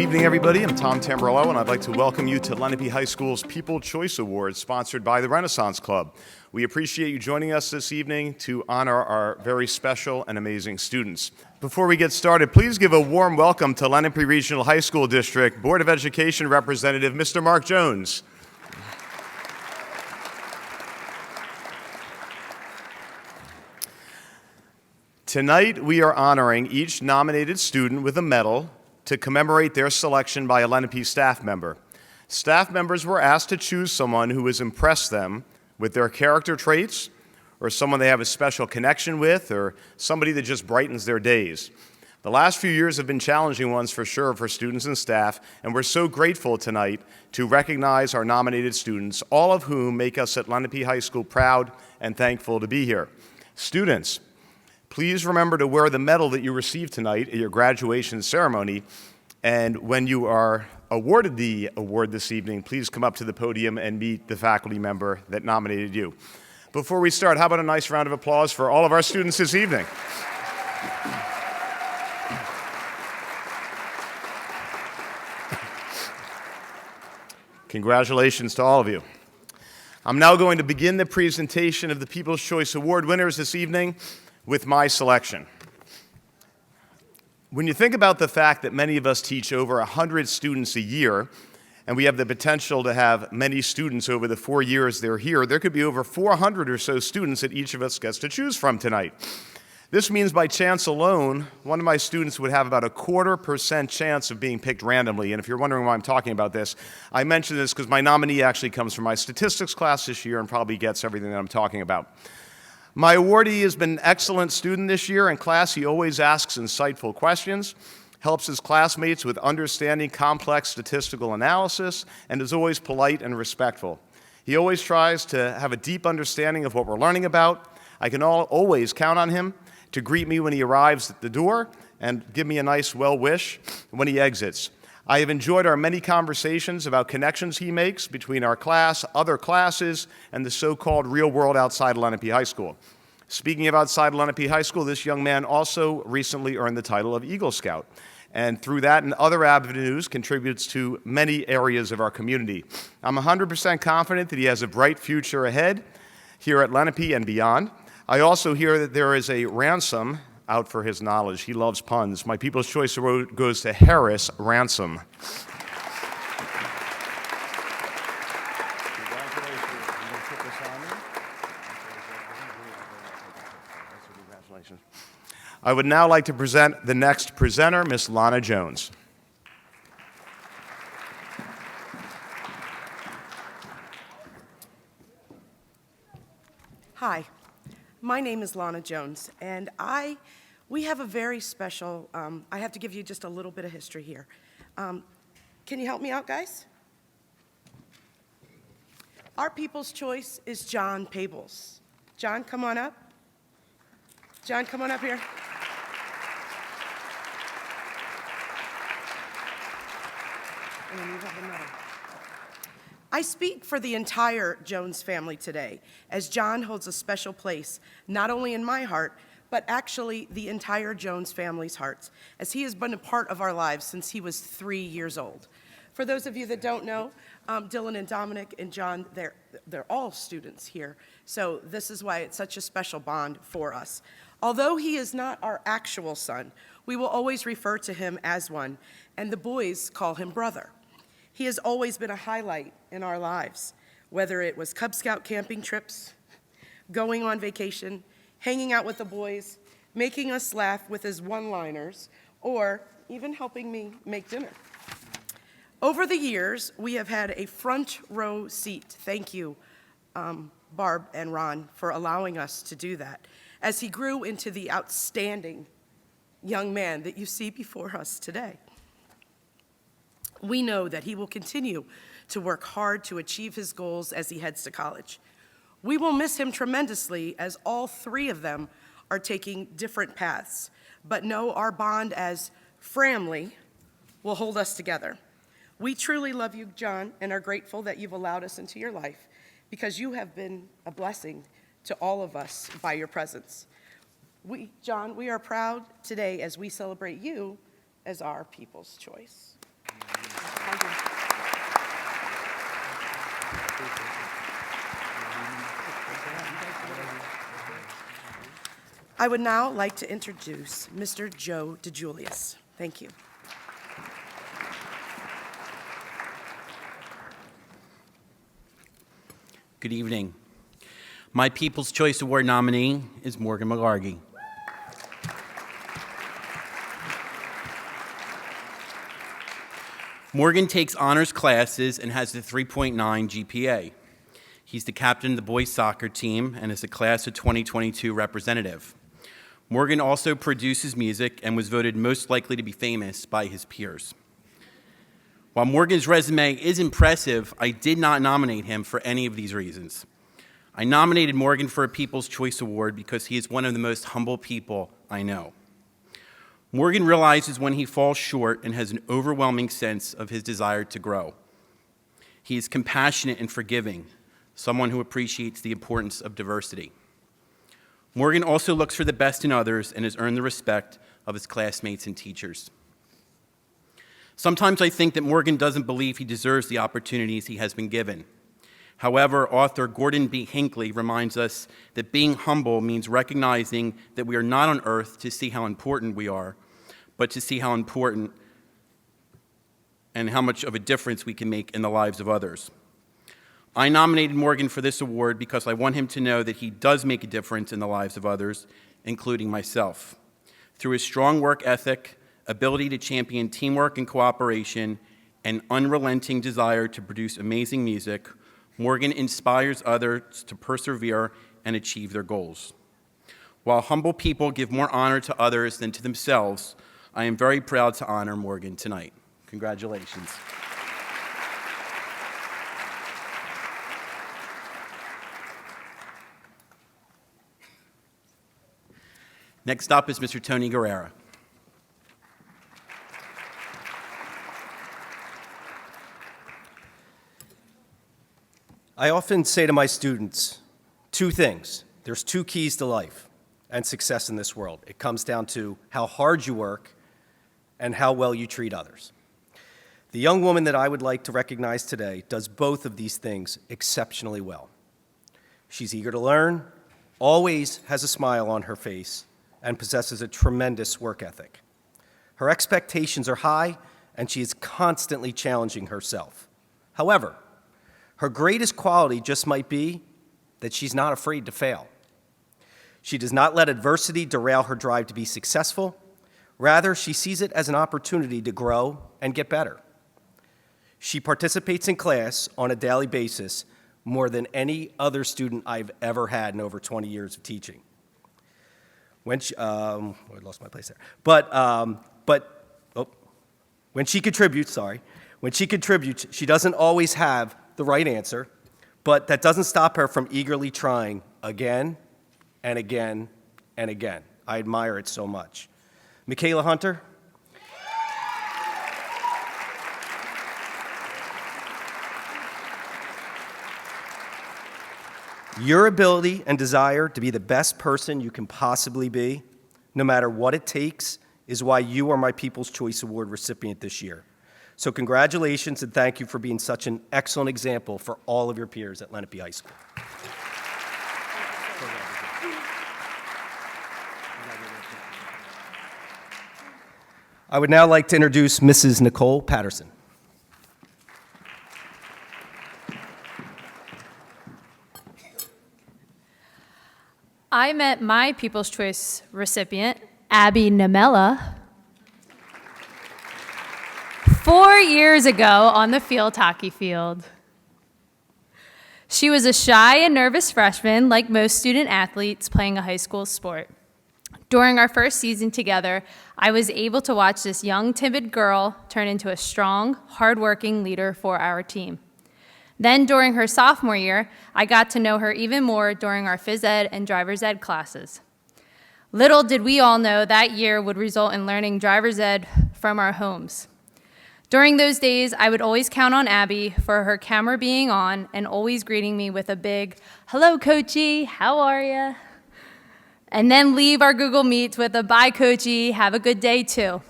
evening, everybody. I'm Tom Tamburello, and I'd like to welcome you to Lenape High School's People Choice Awards, sponsored by the Renaissance Club. We appreciate you joining us this evening to honor our very special and amazing students. Before we get started, please give a warm welcome to Lenape Regional High School District Board of Education Representative, Mr. Mark Jones. Tonight, we are honoring each nominated student with a medal to commemorate their selection by a Lenape staff member. Staff members were asked to choose someone who has impressed them with their character traits, or someone they have a special connection with, or somebody that just brightens their days. The last few years have been challenging ones for sure for students and staff, and we're so grateful tonight to recognize our nominated students, all of whom make us at Lenape High School proud and thankful to be here. Students, please remember to wear the medal that you received tonight at your graduation ceremony, and when you are awarded the award this evening, please come up to the podium and meet the faculty member that nominated you. Before we start, how about a nice round of applause for all of our students this evening? Congratulations to all of you. I'm now going to begin the presentation of the People's Choice Award winners this evening with my selection. When you think about the fact that many of us teach over 100 students a year, and we have the potential to have many students over the 4 years they're here, there could be over 400 or so students that each of us gets to choose from tonight. This means by chance alone, one of my students would have about a 0.25% chance of being picked randomly. And if you're wondering why I'm talking about this, I mention this because my nominee actually comes from my statistics class this year and probably gets everything that I'm talking about. My awardee has been an excellent student this year. In class, he always asks insightful questions, helps his classmates with understanding complex statistical analysis, and is always polite and respectful. He always tries to have a deep understanding of what we're learning about. I can always count on him to greet me when he arrives at the door and give me a nice well wish when he exits. I have enjoyed our many conversations about connections he makes between our class, other classes, and the so-called real world outside Lenape High School. Speaking of outside Lenape High School, this young man also recently earned the title of Eagle Scout, and through that and other avenues contributes to many areas of our community. I'm 100% confident that he has a bright future ahead here at Lenape and beyond. I also hear that there is a ransom out for his knowledge. He loves puns. My People's Choice Award goes to Harris Ransom. Congratulations. I would now like to present the next presenter, Miss Lana Jones. Hi, my name is Lana Jones, and we have a very special, I have to give you just a little bit of history here. Can you help me out, guys? Our People's Choice is John Pables. John, come on up. John, come on up here. And then you have another. I speak for the entire Jones family today, as John holds a special place, not only in my heart, but actually the entire Jones family's hearts, as he has been a part of our lives since he was 3 years old. For those of you that don't know, Dylan and Dominic and John, they're all students here, so this is why it's such a special bond for us. Although he is not our actual son, we will always refer to him as one, and the boys call him brother. He has always been a highlight in our lives, whether it was Cub Scout camping trips, going on vacation, hanging out with the boys, making us laugh with his one-liners, or even helping me make dinner. Over the years, we have had a front row seat. Thank you, Barb and Ron, for allowing us to do that, as he grew into the outstanding young man that you see before us today. We know that he will continue to work hard to achieve his goals as he heads to college. We will miss him tremendously, as all three of them are taking different paths, but know our bond as family will hold us together. We truly love you, John, and are grateful that you've allowed us into your life, because you have been a blessing to all of us by your presence. John, we are proud today as we celebrate you as our People's Choice. I would now like to introduce Mr. Joe DeJulius. Thank you. Good evening. My People's Choice Award nominee is Morgan McGargy. Morgan takes honors classes and has a 3.9 GPA. He's the captain of the boys soccer team and is a class of 2022 representative. Morgan also produces music and was voted most likely to be famous by his peers. While Morgan's resume is impressive, I did not nominate him for any of these reasons. I nominated Morgan for a People's Choice Award because he is one of the most humble people I know. Morgan realizes when he falls short and has an overwhelming sense of his desire to grow. He is compassionate and forgiving, someone who appreciates the importance of diversity. Morgan also looks for the best in others and has earned the respect of his classmates and teachers. Sometimes I think that Morgan doesn't believe he deserves the opportunities he has been given. However, author Gordon B. Hinckley reminds us that being humble means recognizing that we are not on earth to see how important we are, but to see how important and how much of a difference we can make in the lives of others. I nominated Morgan for this award because I want him to know that he does make a difference in the lives of others, including myself. Through his strong work ethic, ability to champion teamwork and cooperation, and unrelenting desire to produce amazing music, Morgan inspires others to persevere and achieve their goals. While humble people give more honor to others than to themselves, I am very proud to honor Morgan tonight. Congratulations. Next up is Mr. Tony Guerrera. I often say to my students two things. There's two keys to life and success in this world. It comes down to how hard you work and how well you treat others. The young woman that I would like to recognize today does both of these things exceptionally well. She's eager to learn, always has a smile on her face, and possesses a tremendous work ethic. Her expectations are high, and she is constantly challenging herself. However, her greatest quality just might be that she's not afraid to fail. She does not let adversity derail her drive to be successful. Rather, she sees it as an opportunity to grow and get better. She participates in class on a daily basis more than any other student I've ever had in over 20 years of teaching. When she, I lost my place there. When she contributes, she doesn't always have the right answer, but that doesn't stop her from eagerly trying again and again and again. I admire it so much. Michaela Hunter. Your ability and desire to be the best person you can possibly be, no matter what it takes, is why you are my People's Choice Award recipient this year. So congratulations and thank you for being such an excellent example for all of your peers at Lenape High School. I would now like to introduce Mrs. Nicole Patterson. I met my People's Choice recipient, Abby Namella, 4 years ago on the field hockey field. She was a shy and nervous freshman, like most student athletes playing a high school sport. During our first season together, I was able to watch this young, timid girl turn into a strong, hardworking leader for our team. Then during her sophomore year, I got to know her even more during our phys ed and driver's ed classes. Little did we all know that year would result in learning driver's ed from our homes. During those days, I would always count on Abby for her camera being on and always greeting me with a big, "Hello, Coachy, how are ya?" And then leave our Google Meets with a "Bye, Coachy, have a good day, too."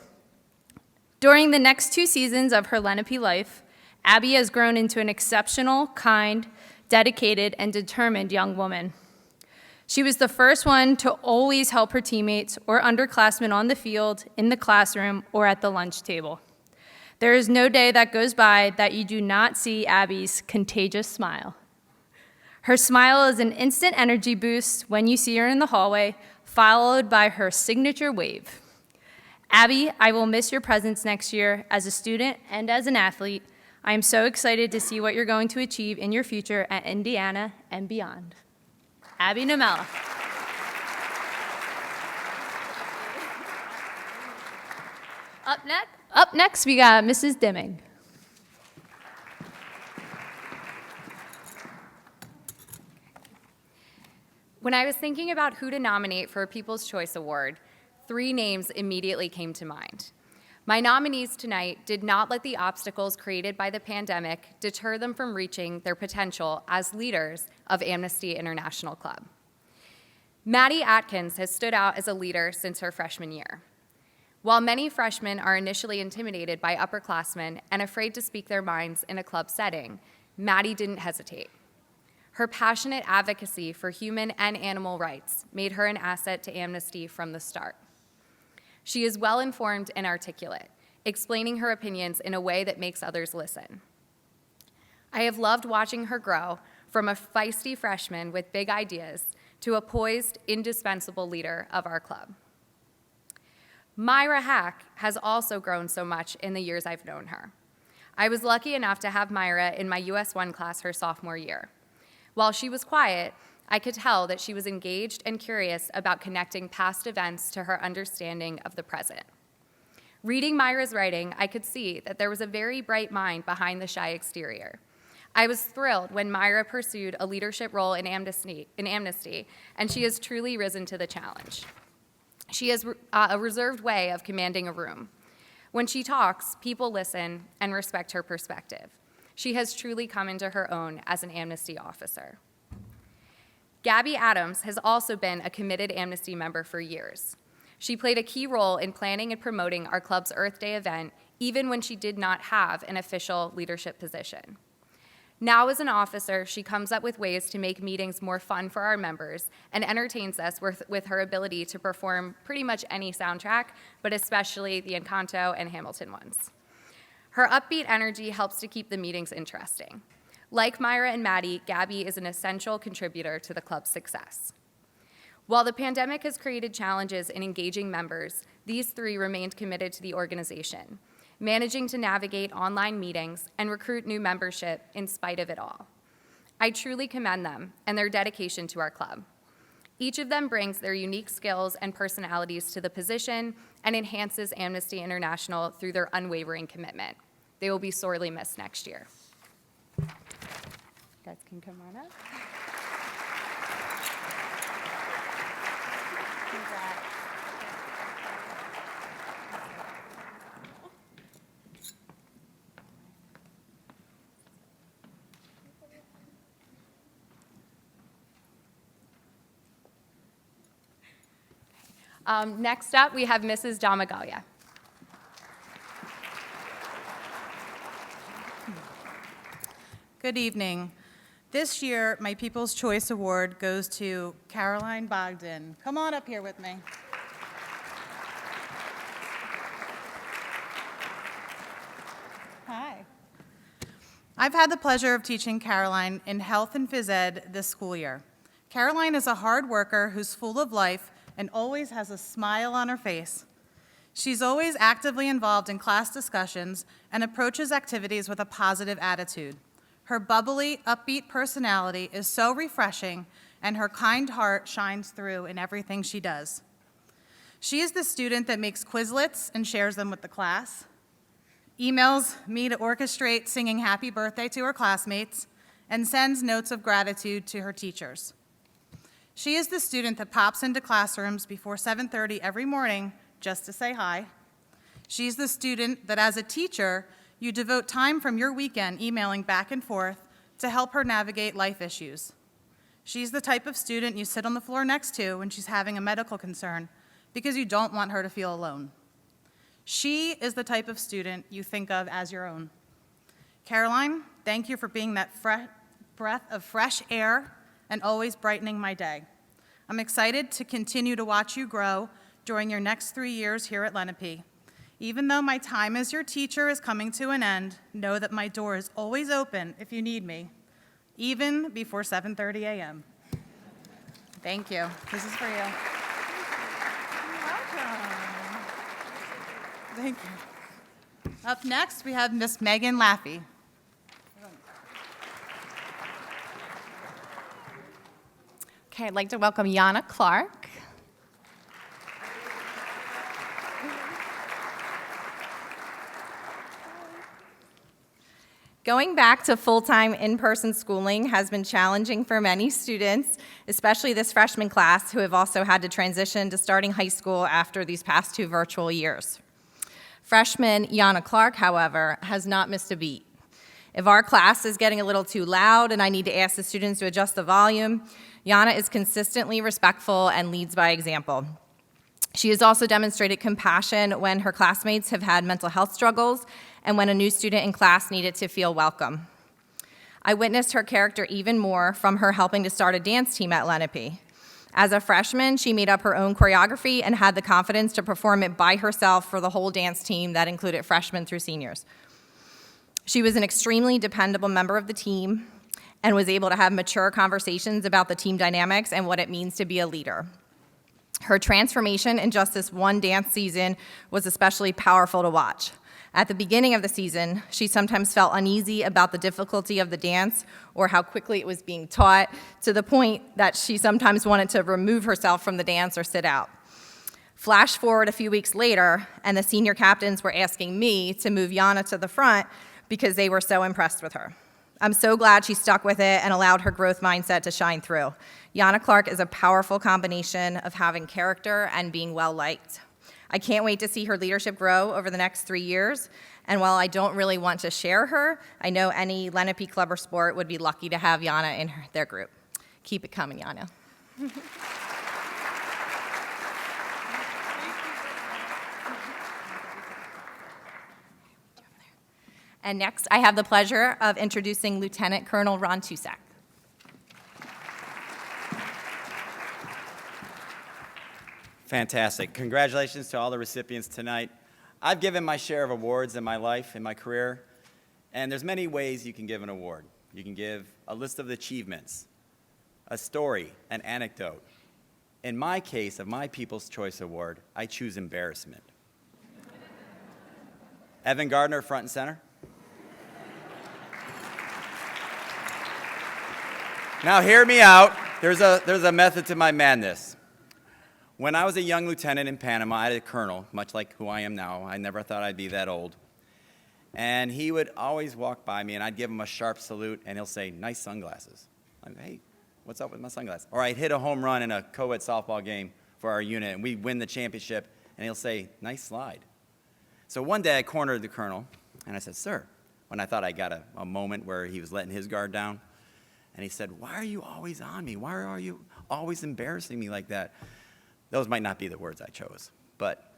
During the next 2 seasons of her Lenape life, Abby has grown into an exceptional, kind, dedicated, and determined young woman. She was the first one to always help her teammates or underclassmen on the field, in the classroom, or at the lunch table. There is no day that goes by that you do not see Abby's contagious smile. Her smile is an instant energy boost when you see her in the hallway, followed by her signature wave. Abby, I will miss your presence next year as a student and as an athlete. I am so excited to see what you're going to achieve in your future at Indiana and beyond. Abby Namella. Up next, we got Mrs. Dimming. When I was thinking about who to nominate for a People's Choice Award, 3 names immediately came to mind. My nominees tonight did not let the obstacles created by the pandemic deter them from reaching their potential as leaders of Amnesty International Club. Maddie Atkins has stood out as a leader since her freshman year. While many freshmen are initially intimidated by upperclassmen and afraid to speak their minds in a club setting, Maddie didn't hesitate. Her passionate advocacy for human and animal rights made her an asset to Amnesty from the start. She is well-informed and articulate, explaining her opinions in a way that makes others listen. I have loved watching her grow from a feisty freshman with big ideas to a poised, indispensable leader of our club. Myra Hack has also grown so much in the years I've known her. I was lucky enough to have Myra in my US 1 class her sophomore year. While she was quiet, I could tell that she was engaged and curious about connecting past events to her understanding of the present. Reading Myra's writing, I could see that there was a very bright mind behind the shy exterior. I was thrilled when Myra pursued a leadership role in Amnesty, and she has truly risen to the challenge. She has a reserved way of commanding a room. When she talks, people listen and respect her perspective. She has truly come into her own as an Amnesty officer. Gabby Adams has also been a committed Amnesty member for years. She played a key role in planning and promoting our club's Earth Day event, even when she did not have an official leadership position. Now as an officer, she comes up with ways to make meetings more fun for our members and entertains us with her ability to perform pretty much any soundtrack, but especially the Encanto and Hamilton ones. Her upbeat energy helps to keep the meetings interesting. Like Myra and Maddie, Gabby is an essential contributor to the club's success. While the pandemic has created challenges in engaging members, these 3 remained committed to the organization, managing to navigate online meetings and recruit new membership in spite of it all. I truly commend them and their dedication to our club. Each of them brings their unique skills and personalities to the position and enhances Amnesty International through their unwavering commitment. They will be sorely missed next year. You guys can come on up. Next up, we have Mrs. Damagalia. Good evening. This year, my People's Choice Award goes to Caroline Bogdan. Come on up here with me. Hi. I've had the pleasure of teaching Caroline in health and phys ed this school year. Caroline is a hard worker who's full of life and always has a smile on her face. She's always actively involved in class discussions and approaches activities with a positive attitude. Her bubbly, upbeat personality is so refreshing, and her kind heart shines through in everything she does. She is the student that makes Quizlets and shares them with the class, emails me to orchestrate singing happy birthday to her classmates, and sends notes of gratitude to her teachers. She is the student that pops into classrooms before 7:30 every morning just to say hi. She's the student that, as a teacher, you devote time from your weekend emailing back and forth to help her navigate life issues. She's the type of student you sit on the floor next to when she's having a medical concern because you don't want her to feel alone. She is the type of student you think of as your own. Caroline, thank you for being that breath of fresh air and always brightening my day. I'm excited to continue to watch you grow during your next 3 years here at Lenape. Even though my time as your teacher is coming to an end, know that my door is always open if you need me, even before 7:30 a.m. Thank you. This is for you. You're welcome. Thank you. Up next, we have Miss Megan Laffey. Okay, I'd like to welcome Yana Clark. Going back to full-time in-person schooling has been challenging for many students, especially this freshman class who have also had to transition to starting high school after these past 2 virtual years. Freshman Yana Clark, however, has not missed a beat. If our class is getting a little too loud and I need to ask the students to adjust the volume, Yana is consistently respectful and leads by example. She has also demonstrated compassion when her classmates have had mental health struggles and when a new student in class needed to feel welcome. I witnessed her character even more from her helping to start a dance team at Lenape. As a freshman, she made up her own choreography and had the confidence to perform it by herself for the whole dance team that included freshmen through seniors. She was an extremely dependable member of the team and was able to have mature conversations about the team dynamics and what it means to be a leader. Her transformation in just this one dance season was especially powerful to watch. At the beginning of the season, she sometimes felt uneasy about the difficulty of the dance or how quickly it was being taught, to the point that she sometimes wanted to remove herself from the dance or sit out. Flash forward a few weeks later, and the senior captains were asking me to move Yana to the front because they were so impressed with her. I'm so glad she stuck with it and allowed her growth mindset to shine through. Yana Clark is a powerful combination of having character and being well-liked. I can't wait to see her leadership grow over the next 3 years, and while I don't really want to share her, I know any Lenape club or sport would be lucky to have Yana in their group. Keep it coming, Yana. And next, I have the pleasure of introducing Lieutenant Colonel Ron Tusak. Fantastic. Congratulations to all the recipients tonight. I've given my share of awards in my life, in my career, and there's many ways you can give an award. You can give a list of the achievements, a story, an anecdote. In my case of my People's Choice Award, I choose embarrassment. Evan Gardner, front and center. Now hear me out. There's a method to my madness. When I was a young lieutenant in Panama, I had a colonel, much like who I am now. I never thought I'd be that old. And he would always walk by me, and I'd give him a sharp salute, and he'll say, "Nice sunglasses." I'm like, "Hey, what's up with my sunglasses?" Or I'd hit a home run in a co-ed softball game for our unit, and we'd win the championship, and he'll say, "Nice slide." So one day I cornered the colonel, and I said, "Sir," when I thought I got a moment where he was letting his guard down. And he said, "Why are you always on me? Why are you always embarrassing me like that?" Those might not be the words I chose. But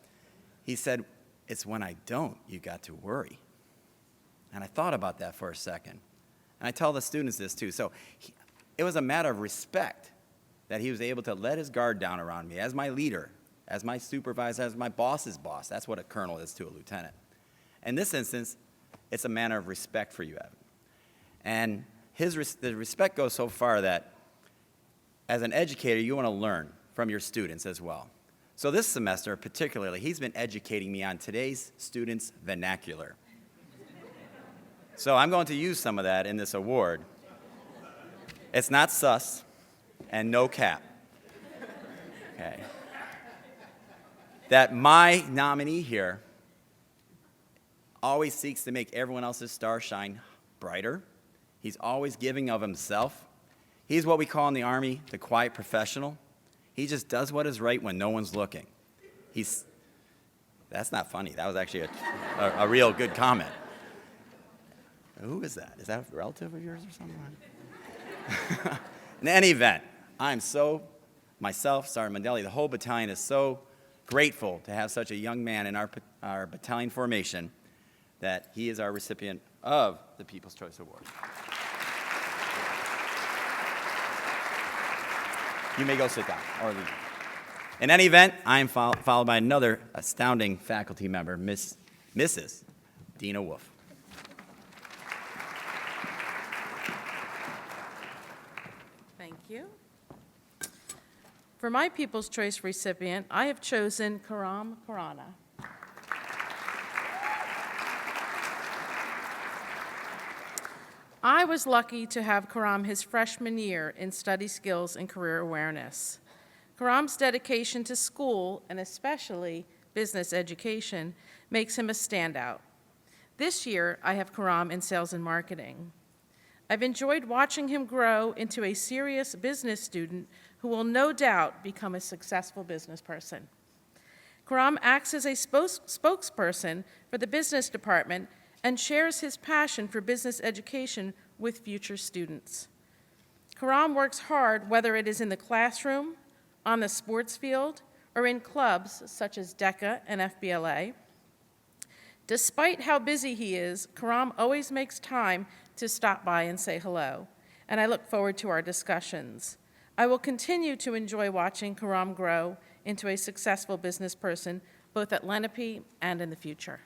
he said, "It's when I don't, you got to worry." And I thought about that for a second. And I tell the students this too. So it was a matter of respect that he was able to let his guard down around me as my leader, as my supervisor, as my boss's boss. That's what a colonel is to a lieutenant. In this instance, it's a matter of respect for you, Evan. And the respect goes so far that as an educator, you want to learn from your students as well. So this semester particularly, he's been educating me on today's students' vernacular. So I'm going to use some of that in this award. It's not sus and no cap. Okay. That my nominee here always seeks to make everyone else's star shine brighter. He's always giving of himself. He's what we call in the Army the quiet professional. He just does what is right when no one's looking. That's not funny. That was actually a real good comment. Who is that? Is that a relative of yours or something? In any event, myself, Sergeant Mandelli, the whole battalion is so grateful to have such a young man in our battalion formation that he is our recipient of the People's Choice Award. You may go sit down or leave. In any event, I am followed by another astounding faculty member, Mrs. Dina Wolf. Thank you. For my People's Choice recipient, I have chosen Karam Purana. I was lucky to have Karam his freshman year in study skills and career awareness. Karam's dedication to school, and especially business education, makes him a standout. This year, I have Karam in sales and marketing. I've enjoyed watching him grow into a serious business student who will no doubt become a successful business person. Karam acts as a spokesperson for the business department and shares his passion for business education with future students. Karam works hard, whether it is in the classroom, on the sports field, or in clubs such as DECA and FBLA. Despite how busy he is, Karam always makes time to stop by and say hello, and I look forward to our discussions. I will continue to enjoy watching Karam grow into a successful business person, both at Lenape and in the future.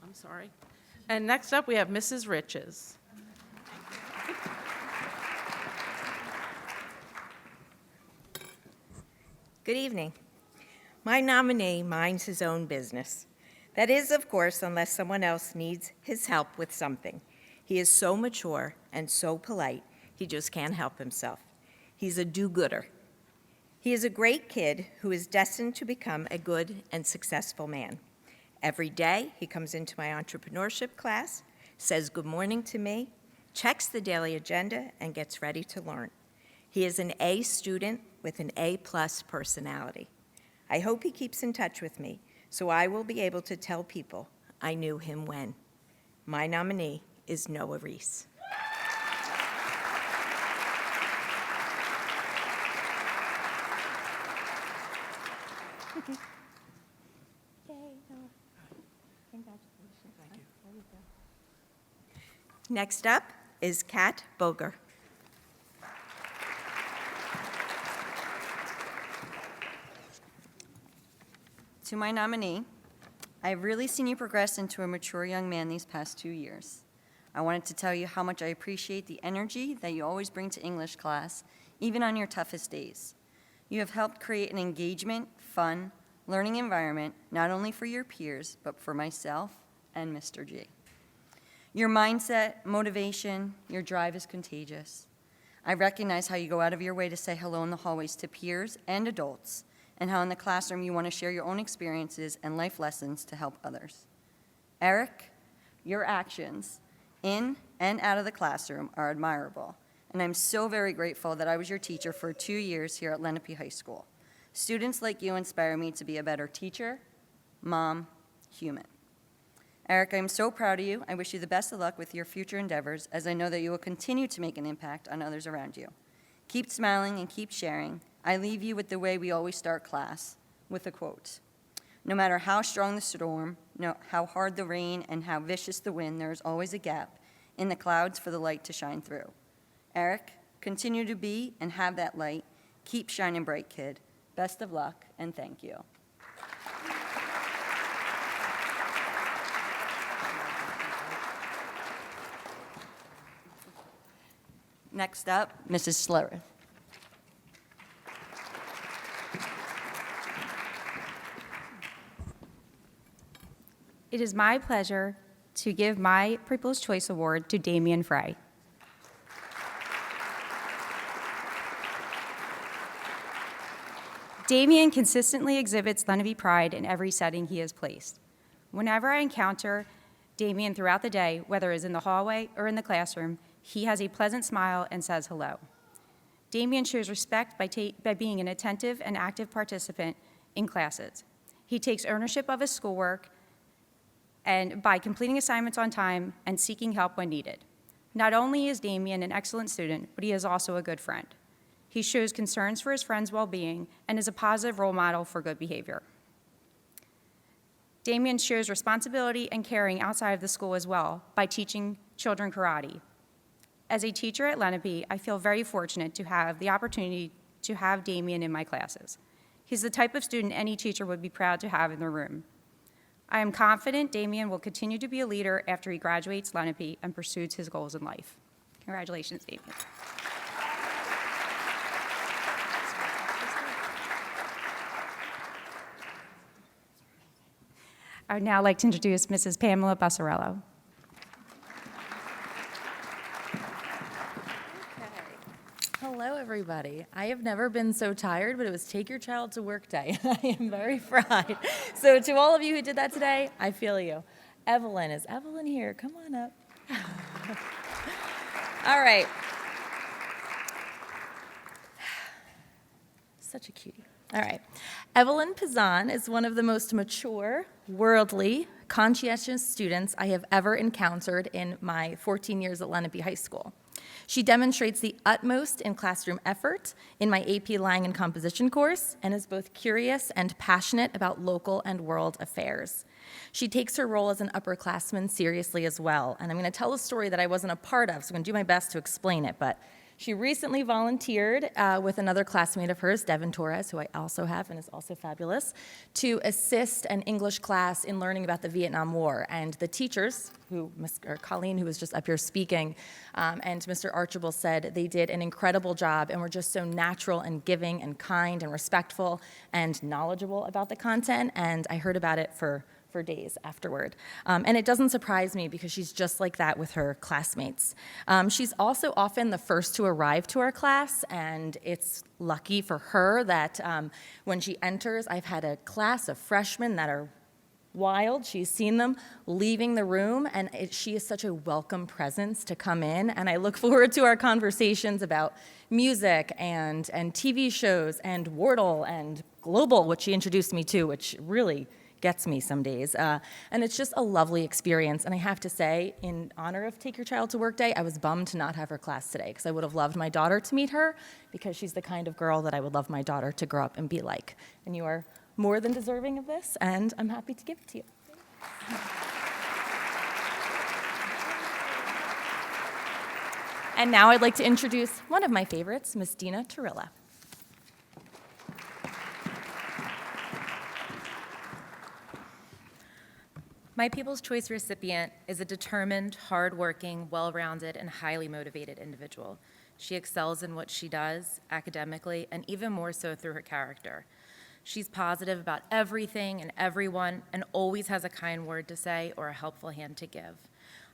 I'm sorry. And next up, we have Mrs. Riches. Good evening. My nominee minds his own business. That is, of course, unless someone else needs his help with something. He is so mature and so polite, he just can't help himself. He's a do-gooder. He is a great kid who is destined to become a good and successful man. Every day, he comes into my entrepreneurship class, says good morning to me, checks the daily agenda, and gets ready to learn. He is an A student with an A+ personality. I hope he keeps in touch with me, so I will be able to tell people I knew him when. My nominee is Noah Reese. Next up is Kat Voger. To my nominee, I have really seen you progress into a mature young man these past 2 years. I wanted to tell you how much I appreciate the energy that you always bring to English class, even on your toughest days. You have helped create an engagement, fun, learning environment, not only for your peers, but for myself and Mr. G. Your mindset, motivation, your drive is contagious. I recognize how you go out of your way to say hello in the hallways to peers and adults, and how in the classroom you want to share your own experiences and life lessons to help others. Eric, your actions in and out of the classroom are admirable, and I'm so very grateful that I was your teacher for 2 years here at Lenape High School. Students like you inspire me to be a better teacher, mom, human. Eric, I'm so proud of you. I wish you the best of luck with your future endeavors, as I know that you will continue to make an impact on others around you. Keep smiling and keep sharing. I leave you with the way we always start class, with a quote. No matter how strong the storm, how hard the rain, and how vicious the wind, there is always a gap in the clouds for the light to shine through. Eric, continue to be and have that light. Keep shining bright, kid. Best of luck, and thank you. Next up, Mrs. Schlereth. It is my pleasure to give my People's Choice Award to Damien Fry. Damien consistently exhibits Lenape pride in every setting he is placed. Whenever I encounter Damien throughout the day, whether it's in the hallway or in the classroom, he has a pleasant smile and says hello. Damien shows respect by being an attentive and active participant in classes. He takes ownership of his schoolwork and by completing assignments on time and seeking help when needed. Not only is Damien an excellent student, but he is also a good friend. He shows concerns for his friends' well-being and is a positive role model for good behavior. Damien shows responsibility and caring outside of the school as well by teaching children karate. As a teacher at Lenape, I feel very fortunate to have the opportunity to have Damien in my classes. He's the type of student any teacher would be proud to have in their room. I am confident Damien will continue to be a leader after he graduates Lenape and pursues his goals in life. Congratulations, Damien. I would now like to introduce Mrs. Pamela Bassarello. Hello, everybody. I have never been so tired, but it was take your child to work day. I am very fried. So to all of you who did that today, I feel you. Evelyn, is Evelyn here? Come on up. All right. Such a cutie. All right. Evelyn Pizzan is one of the most mature, worldly, conscientious students I have ever encountered in my 14 years at Lenape High School. She demonstrates the utmost in classroom effort in my AP Lang and Composition course and is both curious and passionate about local and world affairs. She takes her role as an upperclassman seriously as well, and I'm going to tell a story that I wasn't a part of, so I'm going to do my best to explain it, but she recently volunteered with another classmate of hers, Devin Torres, who I also have and is also fabulous, to assist an English class in learning about the Vietnam War. And the teachers, Colleen, who was just up here speaking, and Mr. Archibald said they did an incredible job and were just so natural and giving and kind and respectful and knowledgeable about the content. And I heard about it for days afterward. And it doesn't surprise me because she's just like that with her classmates. She's also often the first to arrive to our class, and it's lucky for her that when she enters, I've had a class of freshmen that are wild. She's seen them leaving the room, and she is such a welcome presence to come in, and I look forward to our conversations about music and TV shows and Wordle and Global, which she introduced me to, which really gets me some days. And it's just a lovely experience. And I have to say, in honor of Take Your Child to Work Day, I was bummed to not have her class today because I would have loved my daughter to meet her because she's the kind of girl that I would love my daughter to grow up and be like. And you are more than deserving of this, and I'm happy to give it to you. And now I'd like to introduce one of my favorites, Miss Dina Turilla. My People's Choice recipient is a determined, hardworking, well-rounded, and highly motivated individual. She excels in what she does, academically, and even more so through her character. She's positive about everything and everyone, and always has a kind word to say or a helpful hand to give.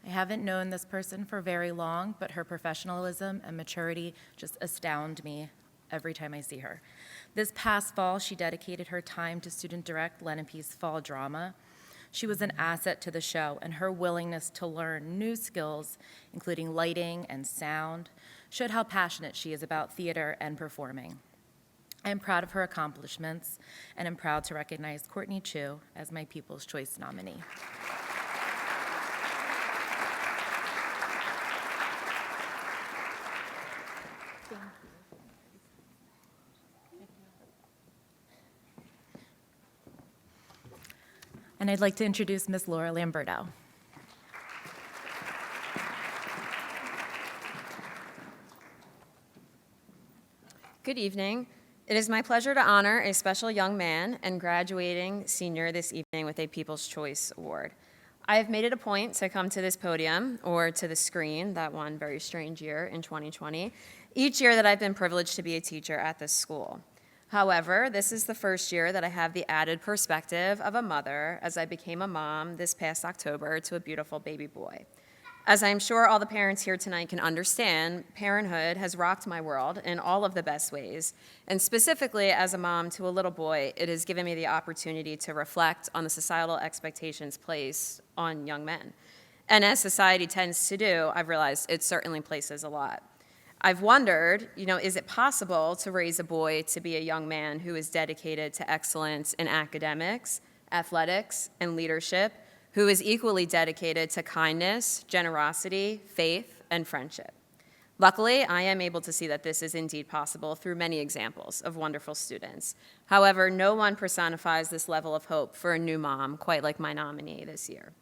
I haven't known this person for very long, but her professionalism and maturity just astound me every time I see her. This past fall, she dedicated her time to student direct Lenape's fall drama. She was an asset to the show, and her willingness to learn new skills, including lighting and sound, showed how passionate she is about theater and performing. I am proud of her accomplishments, and am proud to recognize Courtney Chu as my People's Choice nominee. And I'd like to introduce Ms. Laura Lamberto. Good evening. It is my pleasure to honor a special young man and graduating senior this evening with a People's Choice Award. I have made it a point to come to this podium, or to the screen, that one very strange year in 2020, each year that I've been privileged to be a teacher at this school. However, this is the first year that I have the added perspective of a mother as I became a mom this past October to a beautiful baby boy. As I'm sure all the parents here tonight can understand, parenthood has rocked my world in all of the best ways, and specifically as a mom to a little boy, it has given me the opportunity to reflect on the societal expectations placed on young men. And as society tends to do, I've realized it certainly places a lot. I've wondered, is it possible to raise a boy to be a young man who is dedicated to excellence in academics, athletics, and leadership, who is equally dedicated to kindness, generosity, faith, and friendship? Luckily, I am able to see that this is indeed possible through many examples of wonderful students. However, no one personifies this level of hope for a new mom quite like my nominee this year.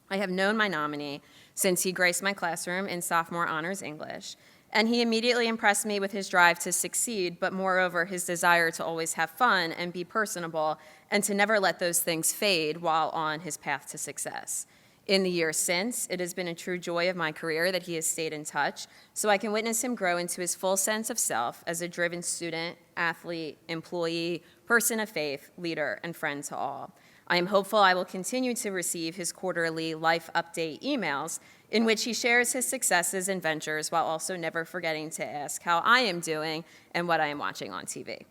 I have known my nominee since he graced my classroom in sophomore honors English, and he immediately impressed me with his drive to succeed, but moreover, his desire to always have fun and be personable, and to never let those things fade while on his path to success. In the years since, it has been a true joy of my career that he has stayed in touch, so I can witness him grow into his full sense of self as a driven student, athlete, employee, person of faith, leader, and friend to all. I am hopeful I will continue to receive his quarterly life update emails in which he shares his successes and ventures while also never forgetting to ask how I am doing and what I am watching on TV.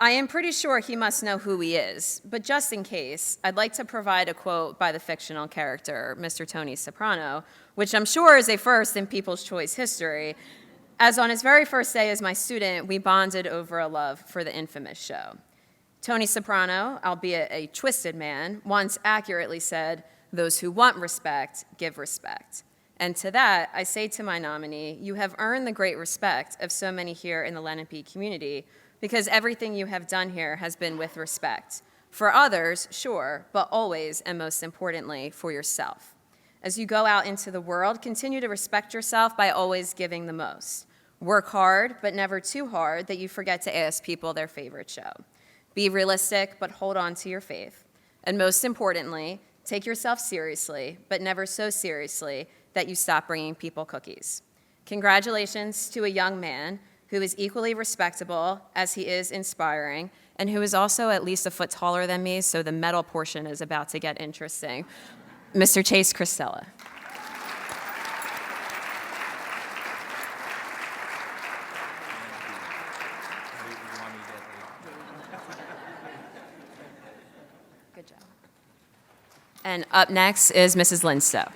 I am pretty sure he must know who he is, but just in case, I'd like to provide a quote by the fictional character, Mr. Tony Soprano, which I'm sure is a first in People's Choice history, as on his very first day as my student, we bonded over a love for the infamous show. Tony Soprano, albeit a twisted man, once accurately said, "Those who want respect, give respect." And to that, I say to my nominee, you have earned the great respect of so many here in the Lenape community, because everything you have done here has been with respect. For others, sure, but always and most importantly, for yourself. As you go out into the world, continue to respect yourself by always giving the most. Work hard, but never too hard that you forget to ask people their favorite show. Be realistic, but hold on to your faith. And most importantly, take yourself seriously, but never so seriously that you stop bringing people cookies. Congratulations to a young man who is equally respectable as he is inspiring, and who is also at least a foot taller than me, so the medal portion is about to get interesting. Mr. Chase Cristela. Good job. And up next is Mrs. Linstow.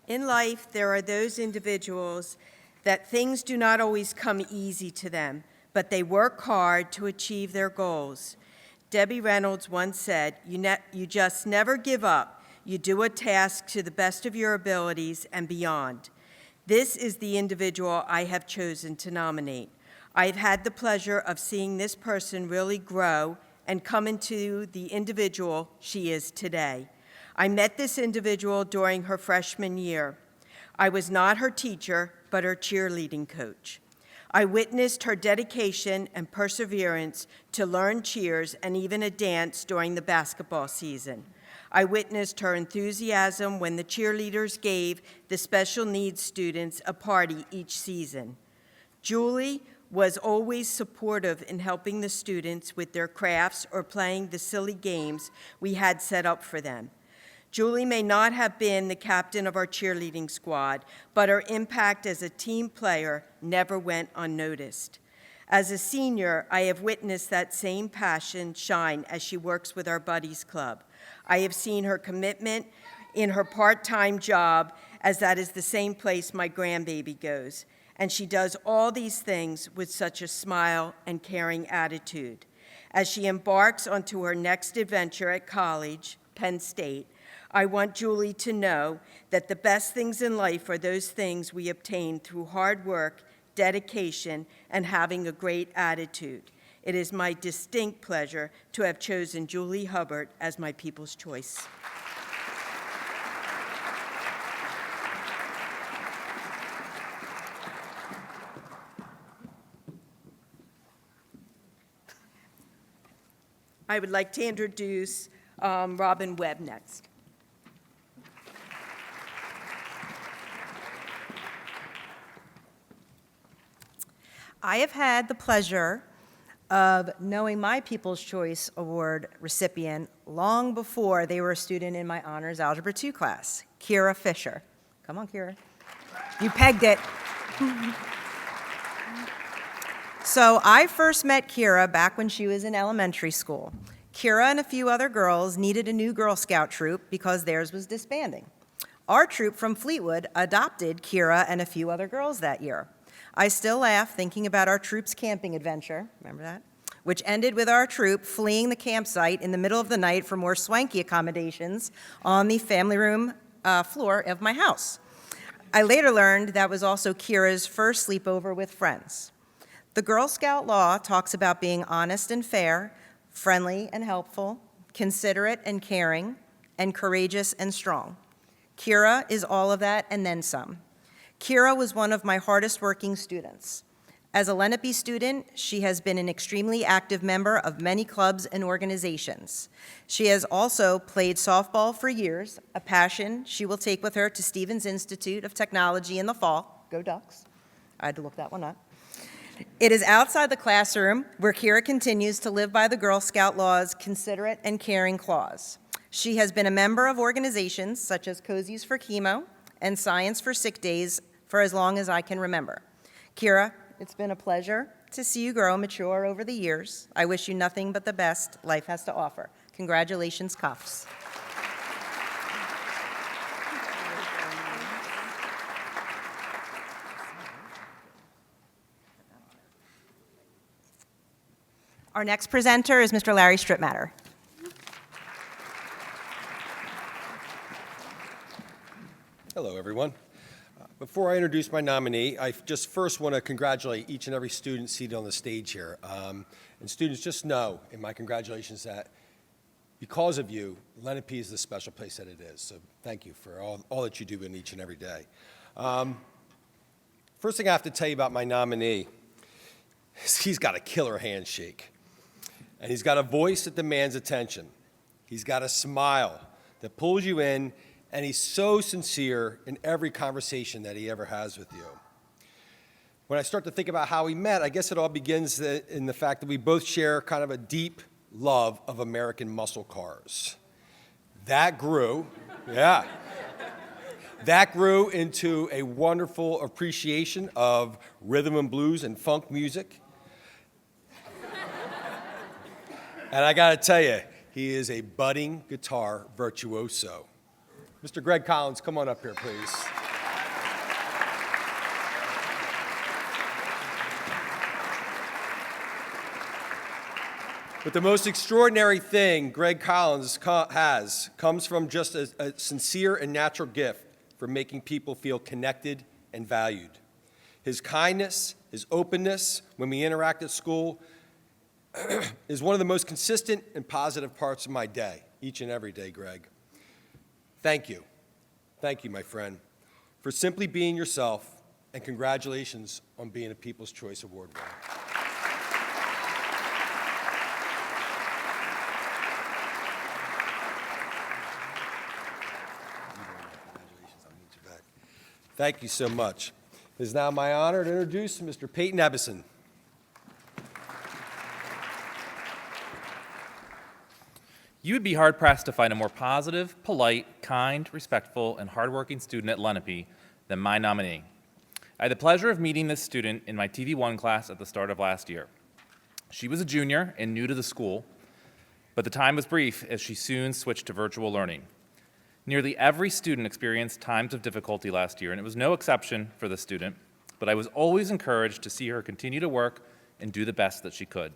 In life, there are those individuals that things do not always come easy to them, but they work hard to achieve their goals. Debbie Reynolds once said, you just never give up. You do a task to the best of your abilities and beyond. This is the individual I have chosen to nominate. I've had the pleasure of seeing this person really grow and come into the individual she is today. I met this individual during her freshman year. I was not her teacher, but her cheerleading coach. I witnessed her dedication and perseverance to learn cheers and even a dance during the basketball season. I witnessed her enthusiasm when the cheerleaders gave the special needs students a party each season. Julie was always supportive in helping the students with their crafts or playing the silly games we had set up for them. Julie may not have been the captain of our cheerleading squad, but her impact as a team player never went unnoticed. As a senior, I have witnessed that same passion shine as she works with our Buddies Club. I have seen her commitment in her part-time job, as that is the same place my grandbaby goes. And she does all these things with such a smile and caring attitude. As she embarks onto her next adventure at college, Penn State, I want Julie to know that the best things in life are those things we obtain through hard work, dedication, and having a great attitude. It is my distinct pleasure to have chosen Julie Hubbard as my People's Choice. I would like to introduce Robin Webb next. I have had the pleasure of knowing my People's Choice Award recipient long before they were a student in my Honors Algebra 2 class, Kira Fisher. Come on, Kira. You pegged it. So I first met Kira back when she was in elementary school. Kira and a few other girls needed a new Girl Scout troop because theirs was disbanding. Our troop from Fleetwood adopted Kira and a few other girls that year. I still laugh thinking about our troop's camping adventure, remember that? which ended with our troop fleeing the campsite in the middle of the night for more swanky accommodations on the family room floor of my house. I later learned that was also Kira's first sleepover with friends. The Girl Scout law talks about being honest and fair, friendly and helpful, considerate and caring, and courageous and strong. Kira is all of that and then some. Kira was one of my hardest working students. As a Lenape student, she has been an extremely active member of many clubs and organizations. She has also played softball for years, a passion she will take with her to Stevens Institute of Technology in the fall. Go Ducks. I had to look that one up. It is outside the classroom where Kira continues to live by the Girl Scout law's considerate and caring clause. She has been a member of organizations such as Cozies for Chemo and Science for Sick Days for as long as I can remember. Kira, it's been a pleasure to see you grow and mature over the years. I wish you nothing but the best life has to offer. Congratulations, Cuffs. Our next presenter is Mr. Larry Stripmatter. Hello, everyone. Before I introduce my nominee, I just first want to congratulate each and every student seated on the stage here. And students, just know in my congratulations that because of you, Lenape is the special place that it is. So thank you for all that you do in each and every day. First thing I have to tell you about my nominee is he's got a killer handshake. And he's got a voice that demands attention. He's got a smile that pulls you in, and he's so sincere in every conversation that he ever has with you. When I start to think about how we met, I guess it all begins in the fact that we both share kind of a deep love of American muscle cars. That grew, that grew into a wonderful appreciation of rhythm and blues and funk music. And I gotta tell you, he is a budding guitar virtuoso. Mr. Greg Collins, come on up here, please. But the most extraordinary thing Greg Collins comes from just a sincere and natural gift for making people feel connected and valued. His kindness, his openness when we interact at school is one of the most consistent and positive parts of my day, each and every day, Greg. Thank you. Thank you, my friend, for simply being yourself, and congratulations on being a People's Choice Award winner. Thank you so much. It is now my honor to introduce Mr. Peyton Ebbison. You would be hard-pressed to find a more positive, polite, kind, respectful, and hardworking student at Lenape than my nominee. I had the pleasure of meeting this student in my TV1 class at the start of last year. She was a junior and new to the school, but the time was brief as she soon switched to virtual learning. Nearly every student experienced times of difficulty last year, and it was no exception for the student, but I was always encouraged to see her continue to work and do the best that she could.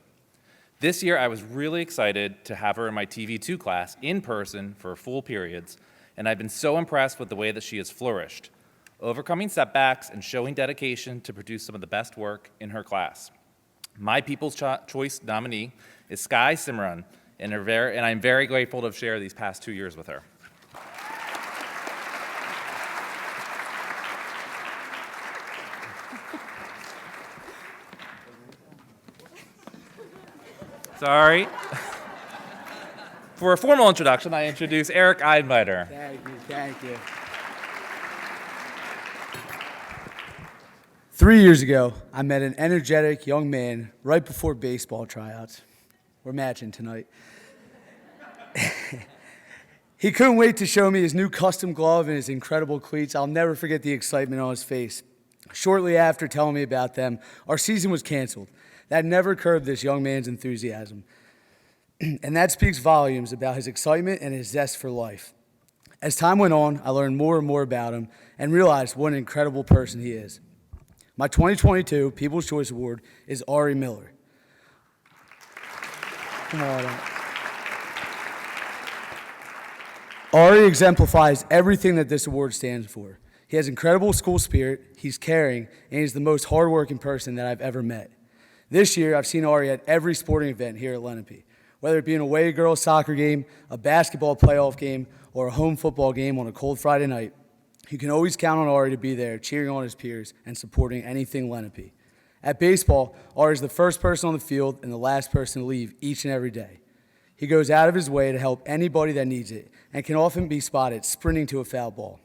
This year, I was really excited to have her in my TV2 class in person for full periods, and I've been so impressed with the way that she has flourished, overcoming setbacks and showing dedication to produce some of the best work in her class. My People's Choice nominee is Sky Simran, and I'm very grateful to have shared these past 2 years with her. Sorry. For a formal introduction, I introduce Eric Einbeiter. Thank you. 3 years ago, I met an energetic young man right before baseball tryouts. We're matching tonight. He couldn't wait to show me his new custom glove and his incredible cleats. I'll never forget the excitement on his face. Shortly after telling me about them, our season was canceled. That never curbed this young man's enthusiasm. And that speaks volumes about his excitement and his zest for life. As time went on, I learned more and more about him and realized what an incredible person he is. My 2022 People's Choice Award is Ari Miller. Come on up. Ari exemplifies everything that this award stands for. He has incredible school spirit, he's caring, and he's the most hardworking person that I've ever met. This year, I've seen Ari at every sporting event here at Lenape, whether it be an away girls soccer game, a basketball playoff game, or a home football game on a cold Friday night. You can always count on Ari to be there, cheering on his peers and supporting anything Lenape. At baseball, Ari is the first person on the field and the last person to leave each and every day. He goes out of his way to help anybody that needs it and can often be spotted sprinting to a foul ball.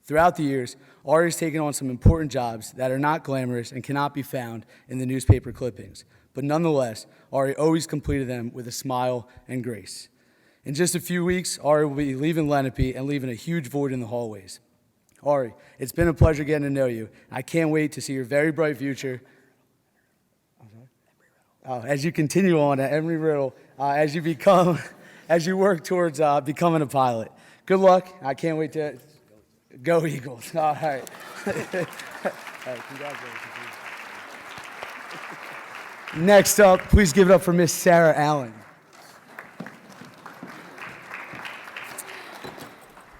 Throughout the years, Ari has taken on some important jobs that are not glamorous and cannot be found in the newspaper clippings. But nonetheless, Ari always completed them with a smile and grace. In just a few weeks, Ari will be leaving Lenape and leaving a huge void in the hallways. Ari, it's been a pleasure getting to know you. I can't wait to see your very bright future as you continue on at Embry-Riddle, as you work towards becoming a pilot. Good luck. I can't wait to go Eagles. All right. All right, congratulations. Next up, please give it up for Miss Sarah Allen.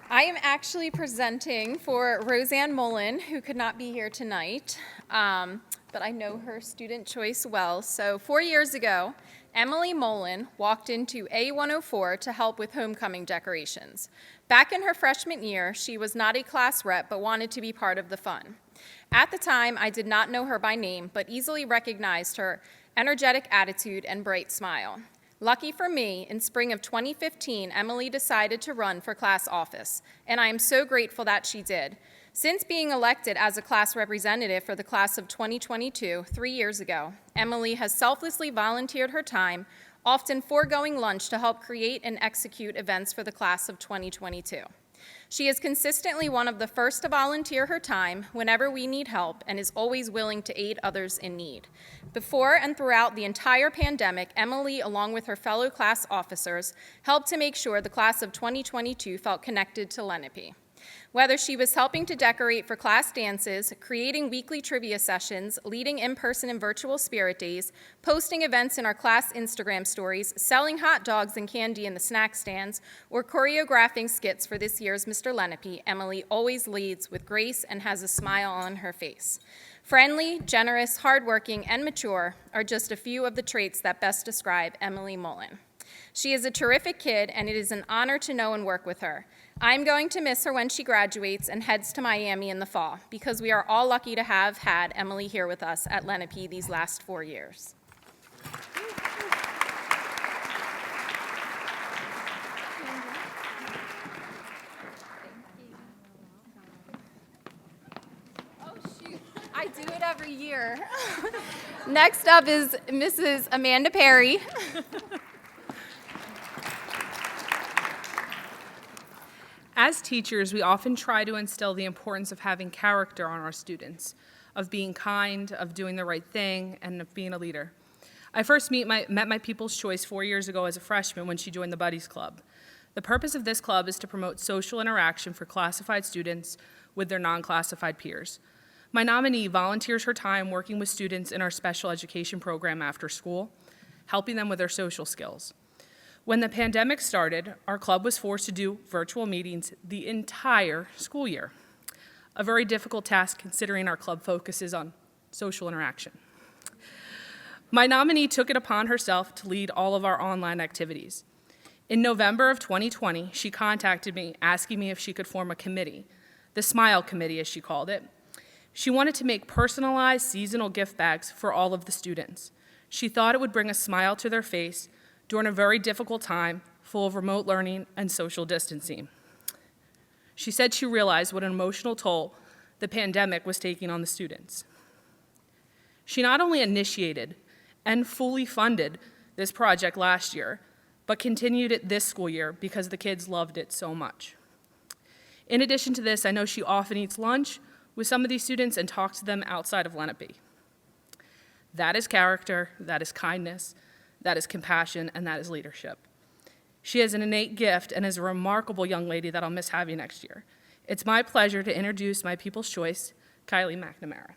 I am actually presenting for Roseanne Mullen, who could not be here tonight, but I know her student choice well. So 4 years ago, Emily Mullen walked into A104 to help with homecoming decorations. Back in her freshman year, she was not a class rep, but wanted to be part of the fun. At the time, I did not know her by name, but easily recognized her energetic attitude and bright smile. Lucky for me, in spring of 2015, Emily decided to run for class office, and I am so grateful that she did. Since being elected as a class representative for the class of 2022, 3 years ago, Emily has selflessly volunteered her time, often foregoing lunch to help create and execute events for the class of 2022. She is consistently one of the first to volunteer her time whenever we need help and is always willing to aid others in need. Before and throughout the entire pandemic, Emily, along with her fellow class officers, helped to make sure the class of 2022 felt connected to Lenape. Whether she was helping to decorate for class dances, creating weekly trivia sessions, leading in-person and virtual spirit days, posting events in our class Instagram stories, selling hot dogs and candy in the snack stands, or choreographing skits for this year's Mr. Lenape, Emily always leads with grace and has a smile on her face. Friendly, generous, hardworking, and mature are just a few of the traits that best describe Emily Mullen. She is a terrific kid, and it is an honor to know and work with her. I'm going to miss her when she graduates and heads to Miami in the fall, because we are all lucky to have had Emily here with us at Lenape these last 4 years. Oh, shoot. I do it every year. Next up is Mrs. Amanda Perry. As teachers, we often try to instill the importance of having character on our students, of being kind, of doing the right thing, and of being a leader. I first met my People's Choice 4 years ago as a freshman when she joined the Buddies Club. The purpose of this club is to promote social interaction for classified students with their non-classified peers. My nominee volunteers her time working with students in our special education program after school, helping them with their social skills. When the pandemic started, our club was forced to do virtual meetings the entire school year. A very difficult task considering our club focuses on social interaction. My nominee took it upon herself to lead all of our online activities. In November of 2020, she contacted me asking me if she could form a committee, the Smile Committee as she called it. She wanted to make personalized seasonal gift bags for all of the students. She thought it would bring a smile to their face during a very difficult time, full of remote learning and social distancing. She said she realized what an emotional toll the pandemic was taking on the students. She not only initiated and fully funded this project last year, but continued it this school year because the kids loved it so much. In addition to this, I know she often eats lunch with some of these students and talks to them outside of Lenape. That is character, that is kindness, that is compassion, and that is leadership. She has an innate gift and is a remarkable young lady that I'll miss having next year. It's my pleasure to introduce my People's Choice, Kylie McNamara.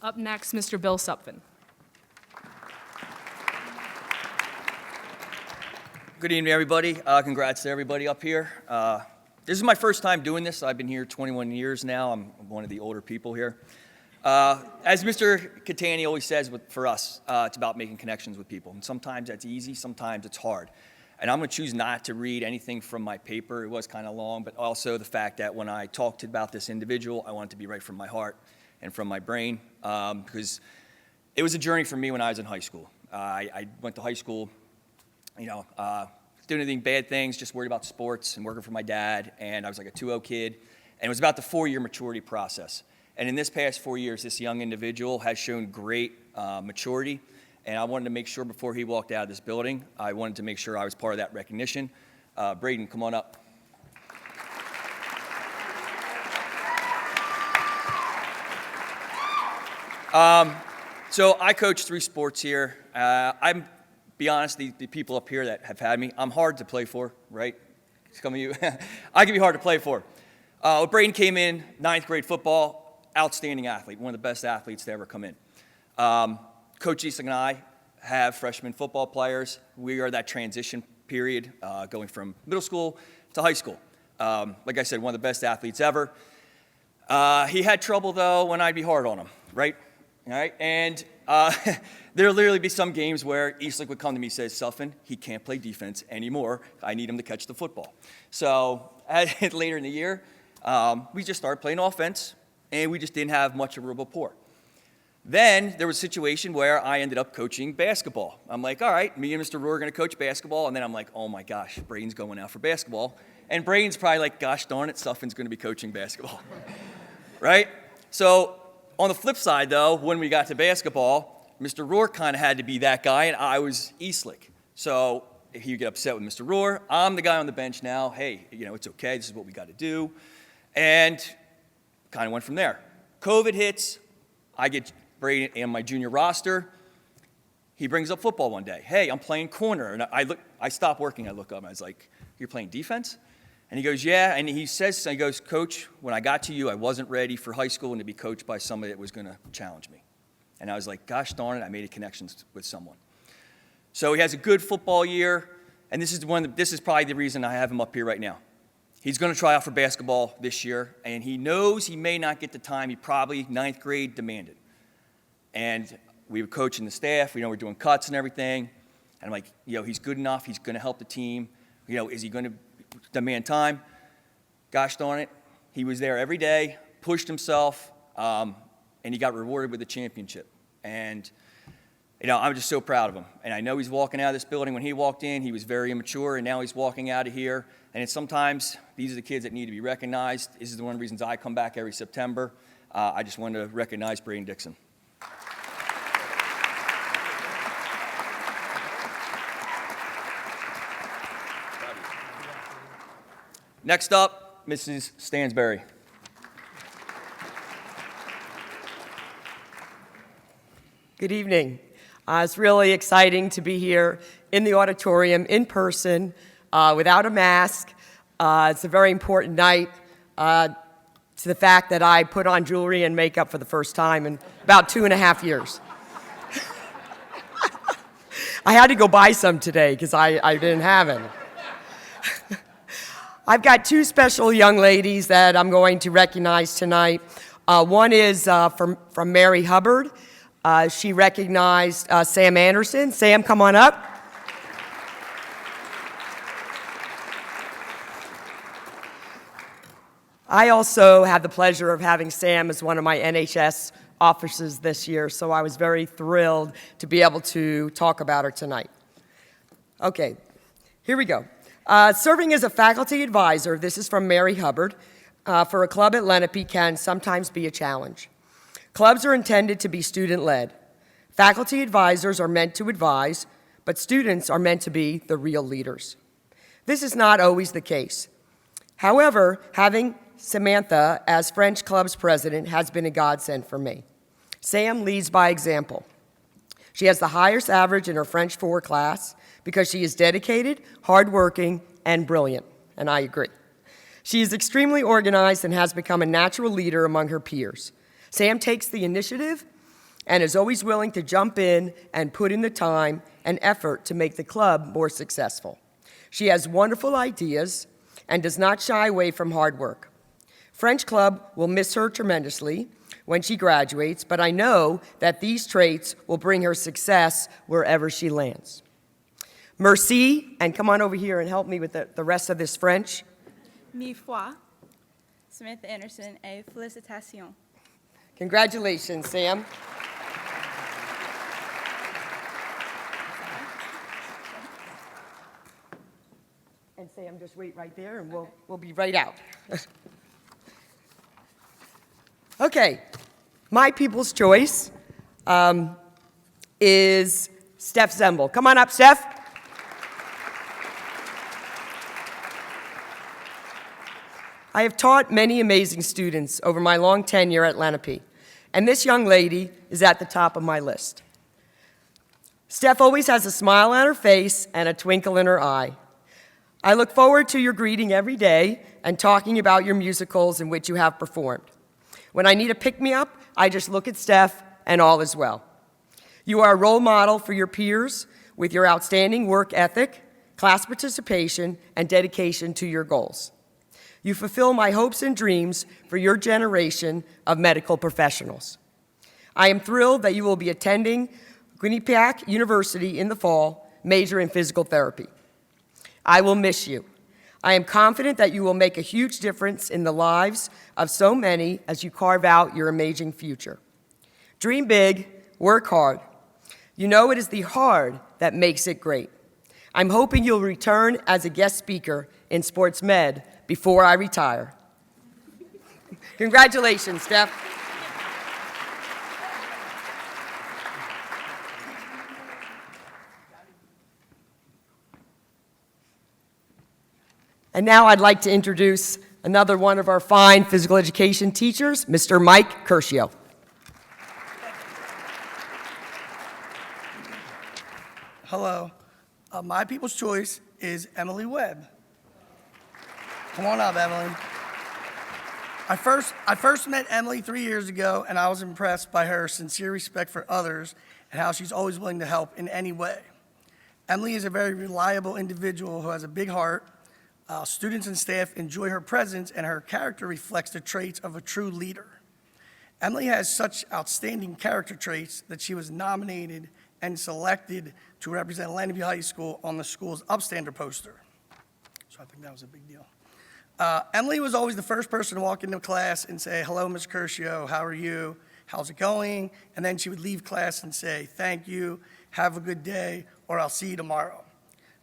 Up next, Mr. Bill Supvin. Good evening, everybody. Congrats to everybody up here. This is my first time doing this. I've been here 21 years now. I'm one of the older people here. As Mr. Catani always says, for us, it's about making connections with people. And sometimes that's easy, sometimes it's hard. And I'm going to choose not to read anything from my paper. It was kind of long, but also the fact that when I talked about this individual, I want it to be right from my heart and from my brain, because it was a journey for me when I was in high school. I went to high school, doing anything bad things, just worried about sports and working for my dad, and I was like a 2-0 kid, and it was about the 4-year maturity process. And in this past 4 years, this young individual has shown great maturity, and I wanted to make sure before he walked out of this building, I wanted to make sure I was part of that recognition. Braden, come on up. So I coach 3 sports here. I'm, be honest, the people up here that have had me, I'm hard to play for, right? Some of you, I can be hard to play for. Braden came in, 9th grade football, outstanding athlete, one of the best athletes to ever come in. Coach Easton and I have freshman football players. We are that transition period, going from middle school to high school. Like I said, one of the best athletes ever. He had trouble, though, when I'd be hard on him, right? All right, and there'll literally be some games where Eastlick would come to me and say, Suffin, he can't play defense anymore. I need him to catch the football. So later in the year, we just started playing offense, and we just didn't have much of a rapport. Then there was a situation where I ended up coaching basketball. I'm like, all right, me and Mr. Rohr are going to coach basketball, and then I'm like, oh my gosh, Braden's going out for basketball. And Braden's probably like, gosh darn it, Suffin's going to be coaching basketball, right? So on the flip side, though, when we got to basketball, Mr. Rohr kind of had to be that guy, and I was Eastlick. So he would get upset with Mr. Rohr. I'm the guy on the bench now. Hey, it's okay. This is what we got to do. And kind of went from there. COVID hits. I get Braden in my junior roster. He brings up football one day. Hey, I'm playing corner. And I stopped working. I look up, and I was like, you're playing defense? And he goes, yeah. And he goes, Coach, when I got to you, I wasn't ready for high school and to be coached by somebody that was going to challenge me. And I was like, gosh darn it, I made a connection with someone. So he has a good football year, and this is probably the reason I have him up here right now. He's going to try out for basketball this year, and he knows he may not get the time he probably, 9th grade, demanded. And we were coaching the staff. We're doing cuts and everything. And I'm like, he's good enough. He's going to help the team. Is he going to demand time? Gosh darn it. He was there every day, pushed himself, and he got rewarded with a championship. And, I'm just so proud of him. And I know he's walking out of this building. When he walked in, he was very immature, and now he's walking out of here. And sometimes these are the kids that need to be recognized. This is one of the reasons I come back every September. I just wanted to recognize Braden Dixon. Next up, Mrs. Stansberry. Good evening. It's really exciting to be here in the auditorium in person without a mask. It's a very important night to the fact that I put on jewelry and makeup for the first time in about 2.5 years. I had to go buy some today because I didn't have any. I've got 2 special young ladies that I'm going to recognize tonight. One is from Mary Hubbard. She recognized Sam Anderson. Sam, come on up. I also had the pleasure of having Sam as one of my NHS officers this year, so I was very thrilled to be able to talk about her tonight. Okay, here we go. Serving as a faculty advisor, this is from Mary Hubbard, for a club at Lenape can sometimes be a challenge. Clubs are intended to be student-led. Faculty advisors are meant to advise, but students are meant to be the real leaders. This is not always the case. However, having Samantha as French Club's president has been a godsend for me. Sam leads by example. She has the highest average in her French 4 class because she is dedicated, hardworking, and brilliant, and I agree. She is extremely organized and has become a natural leader among her peers. Sam takes the initiative and is always willing to jump in and put in the time and effort to make the club more successful. She has wonderful ideas and does not shy away from hard work. French Club will miss her tremendously when she graduates, but I know that these traits will bring her success wherever she lands. Merci, and come on over here and help me with the rest of this French. Mille fois. Samantha Anderson, et félicitations. Congratulations, Sam. And Sam, just wait right there, and we'll be right out. Okay, my people's choice is Steph Zemble. Come on up, Steph. I have taught many amazing students over my long tenure at Lenape, and this young lady is at the top of my list. Steph always has a smile on her face and a twinkle in her eye. I look forward to your greeting every day and talking about your musicals in which you have performed. When I need a pick-me-up, I just look at Steph and all is well. You are a role model for your peers with your outstanding work ethic, class participation, and dedication to your goals. You fulfill my hopes and dreams for your generation of medical professionals. I am thrilled that you will be attending Quinnipiac University in the fall, major in physical therapy. I will miss you. I am confident that you will make a huge difference in the lives of so many as you carve out your amazing future. Dream big, work hard. You know it is the hard that makes it great. I'm hoping you'll return as a guest speaker in Sports Med before I retire. Congratulations, Steph. And now I'd like to introduce another one of our fine physical education teachers, Mr. Mike Curcio. Hello. My people's choice is Emily Webb. Come on up, Emily. I first met Emily 3 years ago, and I was impressed by her sincere respect for others and how she's always willing to help in any way. Emily is a very reliable individual who has a big heart. Students and staff enjoy her presence, and her character reflects the traits of a true leader. Emily has such outstanding character traits that she was nominated and selected to represent Lenape High School on the school's upstander poster. So I think that was a big deal. Emily was always the first person to walk into class and say, "Hello, Ms. Curcio, how are you? How's it going?" And then she would leave class and say, "Thank you, have a good day, or I'll see you tomorrow."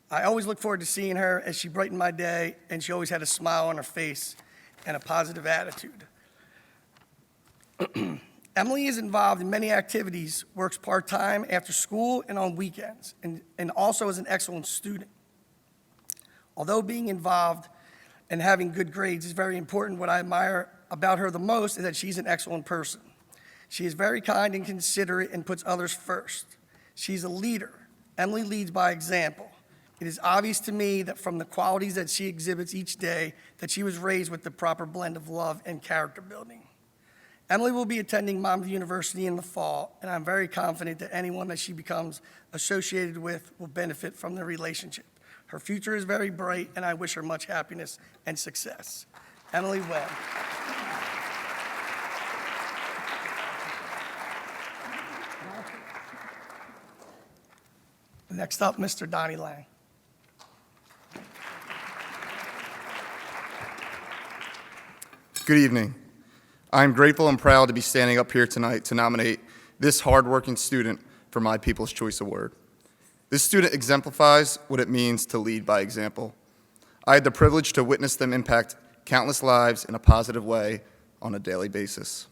I always look forward to seeing her as she brightened my day, and she always had a smile on her face and a positive attitude. Emily is involved in many activities, works part-time after school and on weekends, and also is an excellent student. Although being involved and having good grades is very important, what I admire about her the most is that she's an excellent person. She is very kind and considerate and puts others first. She's a leader. Emily leads by example. It is obvious to me that from the qualities that she exhibits each day, that she was raised with the proper blend of love and character building. Emily will be attending Monmouth University in the fall, and I'm very confident that anyone that she becomes associated with will benefit from the relationship. Her future is very bright, and I wish her much happiness and success. Emily Webb. Next up, Mr. Donnie Lang. Good evening. I'm grateful and proud to be standing up here tonight to nominate this hardworking student for my People's Choice Award. This student exemplifies what it means to lead by example. I had the privilege to witness them impact countless lives in a positive way on a daily basis.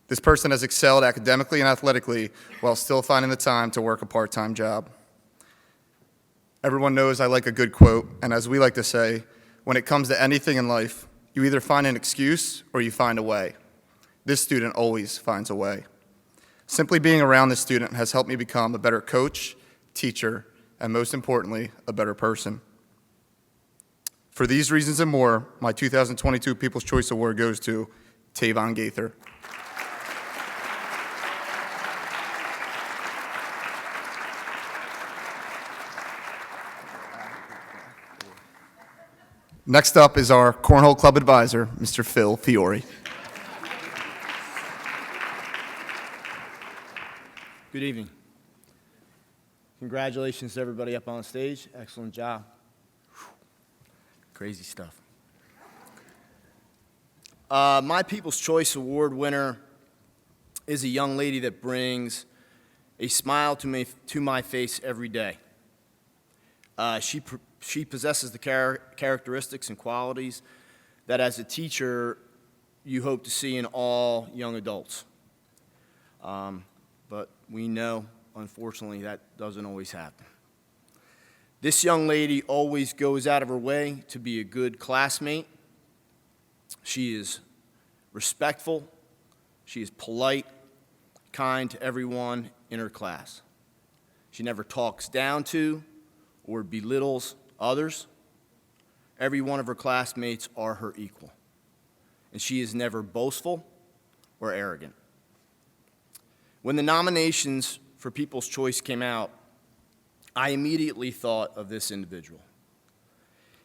This person has excelled academically and athletically while still finding the time to work a part-time job. Everyone knows I like a good quote, and as we like to say, when it comes to anything in life, you either find an excuse or you find a way. This student always finds a way. Simply being around this student has helped me become a better coach, teacher, and most importantly, a better person. For these reasons and more, my 2022 People's Choice Award goes to Tavon Gaither. Next up is our Cornhole Club advisor, Mr. Phil Fiore. Good evening. Congratulations to everybody up on stage. Excellent job. Whew. Crazy stuff. My People's Choice Award winner is a young lady that brings a smile to my face every day. She possesses the characteristics and qualities that as a teacher you hope to see in all young adults. But we know, unfortunately, that doesn't always happen. This young lady always goes out of her way to be a good classmate. She is respectful, she is polite, kind to everyone in her class. She never talks down to or belittles others. Every one of her classmates are her equal. And she is never boastful or arrogant. When the nominations for People's Choice came out, I immediately thought of this individual.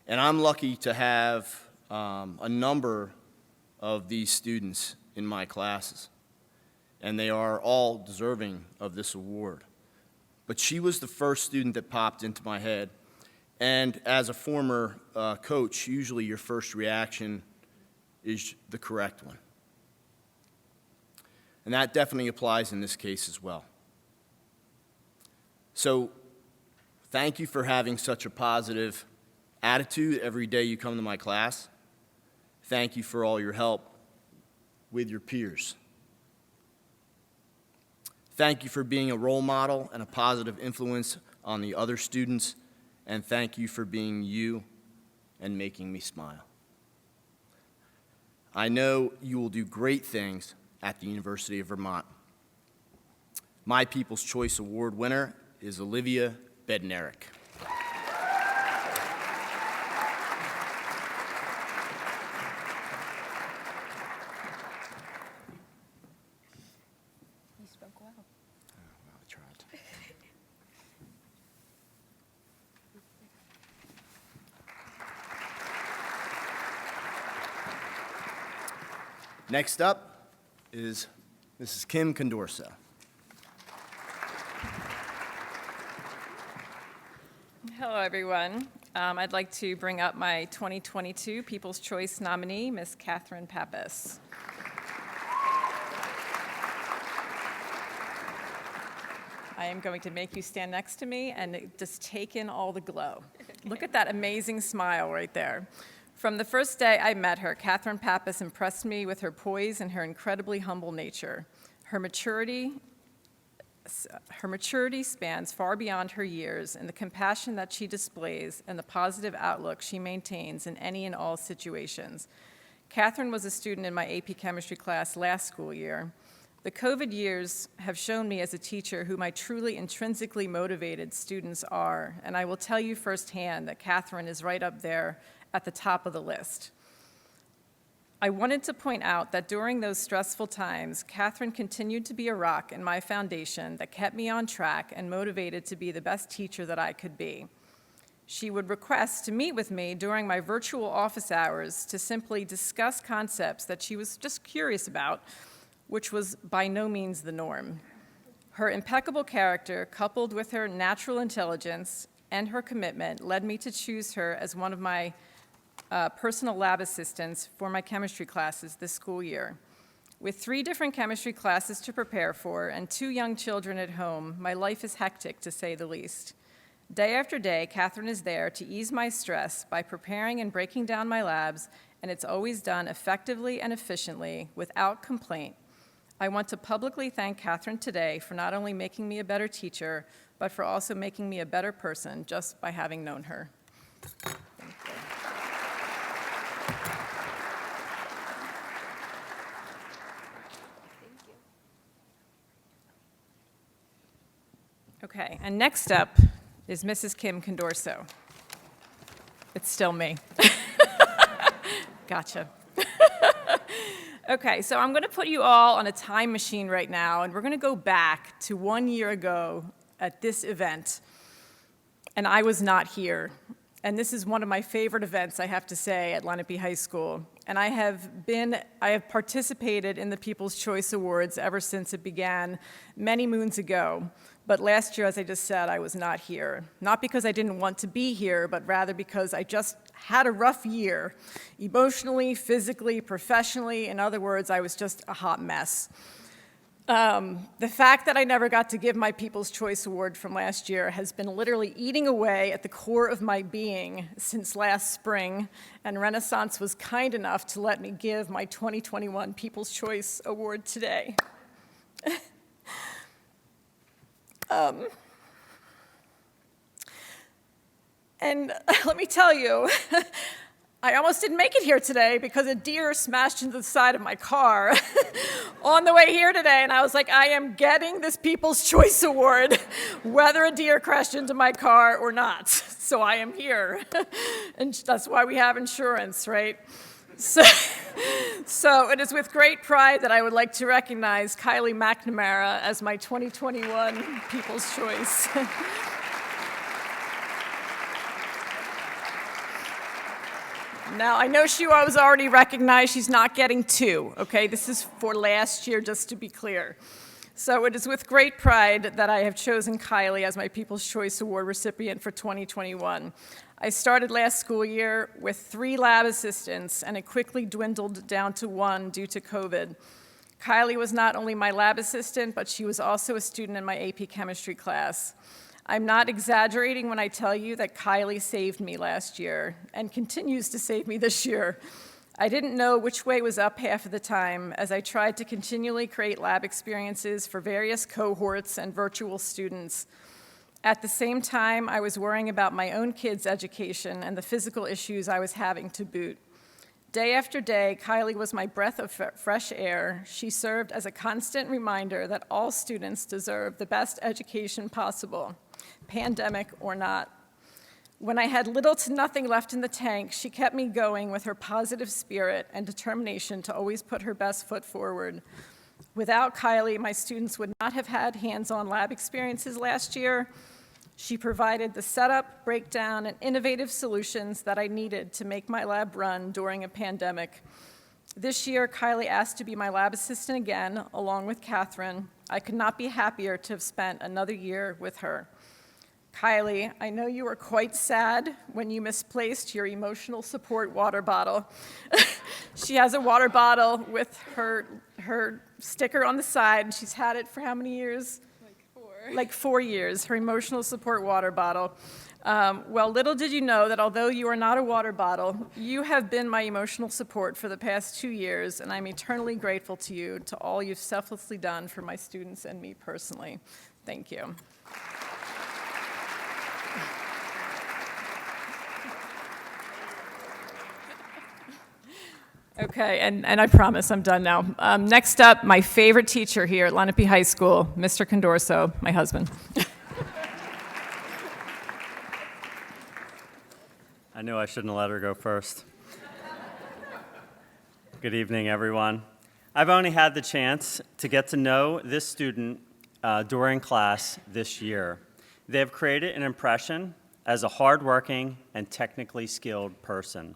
And I'm lucky to have a number of these students in my classes, and they are all deserving of this award. But she was the first student that popped into my head, and as a former coach, usually your first reaction is the correct one. And that definitely applies in this case as well. So thank you for having such a positive attitude every day you come to my class. Thank you for all your help with your peers. Thank you for being a role model and a positive influence on the other students, and thank you for being you and making me smile. I know you will do great things at the University of Vermont. My People's Choice Award winner is Olivia Bednerick. You spoke well. I tried. Next up is Mrs. Kim Condorso. Hello, everyone. I'd like to bring up my 2022 People's Choice nominee, Ms. Katherine Pappas. I am going to make you stand next to me and just take in all the glow. Look at that amazing smile right there. From the first day I met her, Katherine Pappas impressed me with her poise and her incredibly humble nature. Her maturity spans far beyond her years, and the compassion that she displays and the positive outlook she maintains in any and all situations. Katherine was a student in my AP chemistry class last school year. The COVID years have shown me as a teacher who my truly intrinsically motivated students are, and I will tell you firsthand that Katherine is right up there at the top of the list. I wanted to point out that during those stressful times, Katherine continued to be a rock in my foundation that kept me on track and motivated to be the best teacher that I could be. She would request to meet with me during my virtual office hours to simply discuss concepts that she was just curious about, which was by no means the norm. Her impeccable character, coupled with her natural intelligence and her commitment, led me to choose her as one of my personal lab assistants for my chemistry classes this school year. With 3 different chemistry classes to prepare for and 2 young children at home, my life is hectic, to say the least. Day after day, Katherine is there to ease my stress by preparing and breaking down my labs, and it's always done effectively and efficiently without complaint. I want to publicly thank Katherine today for not only making me a better teacher, but for also making me a better person just by having known her. Thank you. Okay, and next up is Mrs. Kim Condorso. It's still me. Gotcha. Okay, so I'm going to put you all on a time machine right now, and we're going to go back to 1 year ago at this event, and I was not here. And this is one of my favorite events, I have to say, at Lenape High School. And I have participated in the People's Choice Awards ever since it began many moons ago. But last year, as I just said, I was not here. Not because I didn't want to be here, but rather because I just had a rough year, emotionally, physically, professionally. In other words, I was just a hot mess. The fact that I never got to give my People's Choice Award from last year has been literally eating away at the core of my being since last spring, and Renaissance was kind enough to let me give my 2021 People's Choice Award today. And let me tell you, I almost didn't make it here today because a deer smashed into the side of my car on the way here today, and I was like, I am getting this People's Choice Award, whether a deer crashed into my car or not. So I am here, and that's why we have insurance, right? So it is with great pride that I would like to recognize Kylie McNamara as my 2021 People's Choice. Now, I know she was already recognized. She's not getting two, okay? This is for last year, just to be clear. So it is with great pride that I have chosen Kylie as my People's Choice Award recipient for 2021. I started last school year with 3 lab assistants, and it quickly dwindled down to 1 due to COVID. Kylie was not only my lab assistant, but she was also a student in my AP chemistry class. I'm not exaggerating when I tell you that Kylie saved me last year and continues to save me this year. I didn't know which way was up half of the time as I tried to continually create lab experiences for various cohorts and virtual students. At the same time, I was worrying about my own kids' education and the physical issues I was having to boot. Day after day, Kylie was my breath of fresh air. She served as a constant reminder that all students deserve the best education possible, pandemic or not. When I had little to nothing left in the tank, she kept me going with her positive spirit and determination to always put her best foot forward. Without Kylie, my students would not have had hands-on lab experiences last year. She provided the setup, breakdown, and innovative solutions that I needed to make my lab run during a pandemic. This year, Kylie asked to be my lab assistant again, along with Katherine. I could not be happier to have spent another year with her. Kylie, I know you were quite sad when you misplaced your emotional support water bottle. She has a water bottle with her sticker on the side, and she's had it for how many years? Like 4 years, her emotional support water bottle. Well, little did you know that although you are not a water bottle, you have been my emotional support for the past 2 years, and I'm eternally grateful to you, to all you've selflessly done for my students and me personally. Thank you. Okay, and I promise I'm done now. Next up, my favorite teacher here at Lenape High School, Mr. Condorso, my husband. I knew I shouldn't have let her go first. Good evening, everyone. I've only had the chance to get to know this student during class this year. They have created an impression as a hardworking and technically skilled person.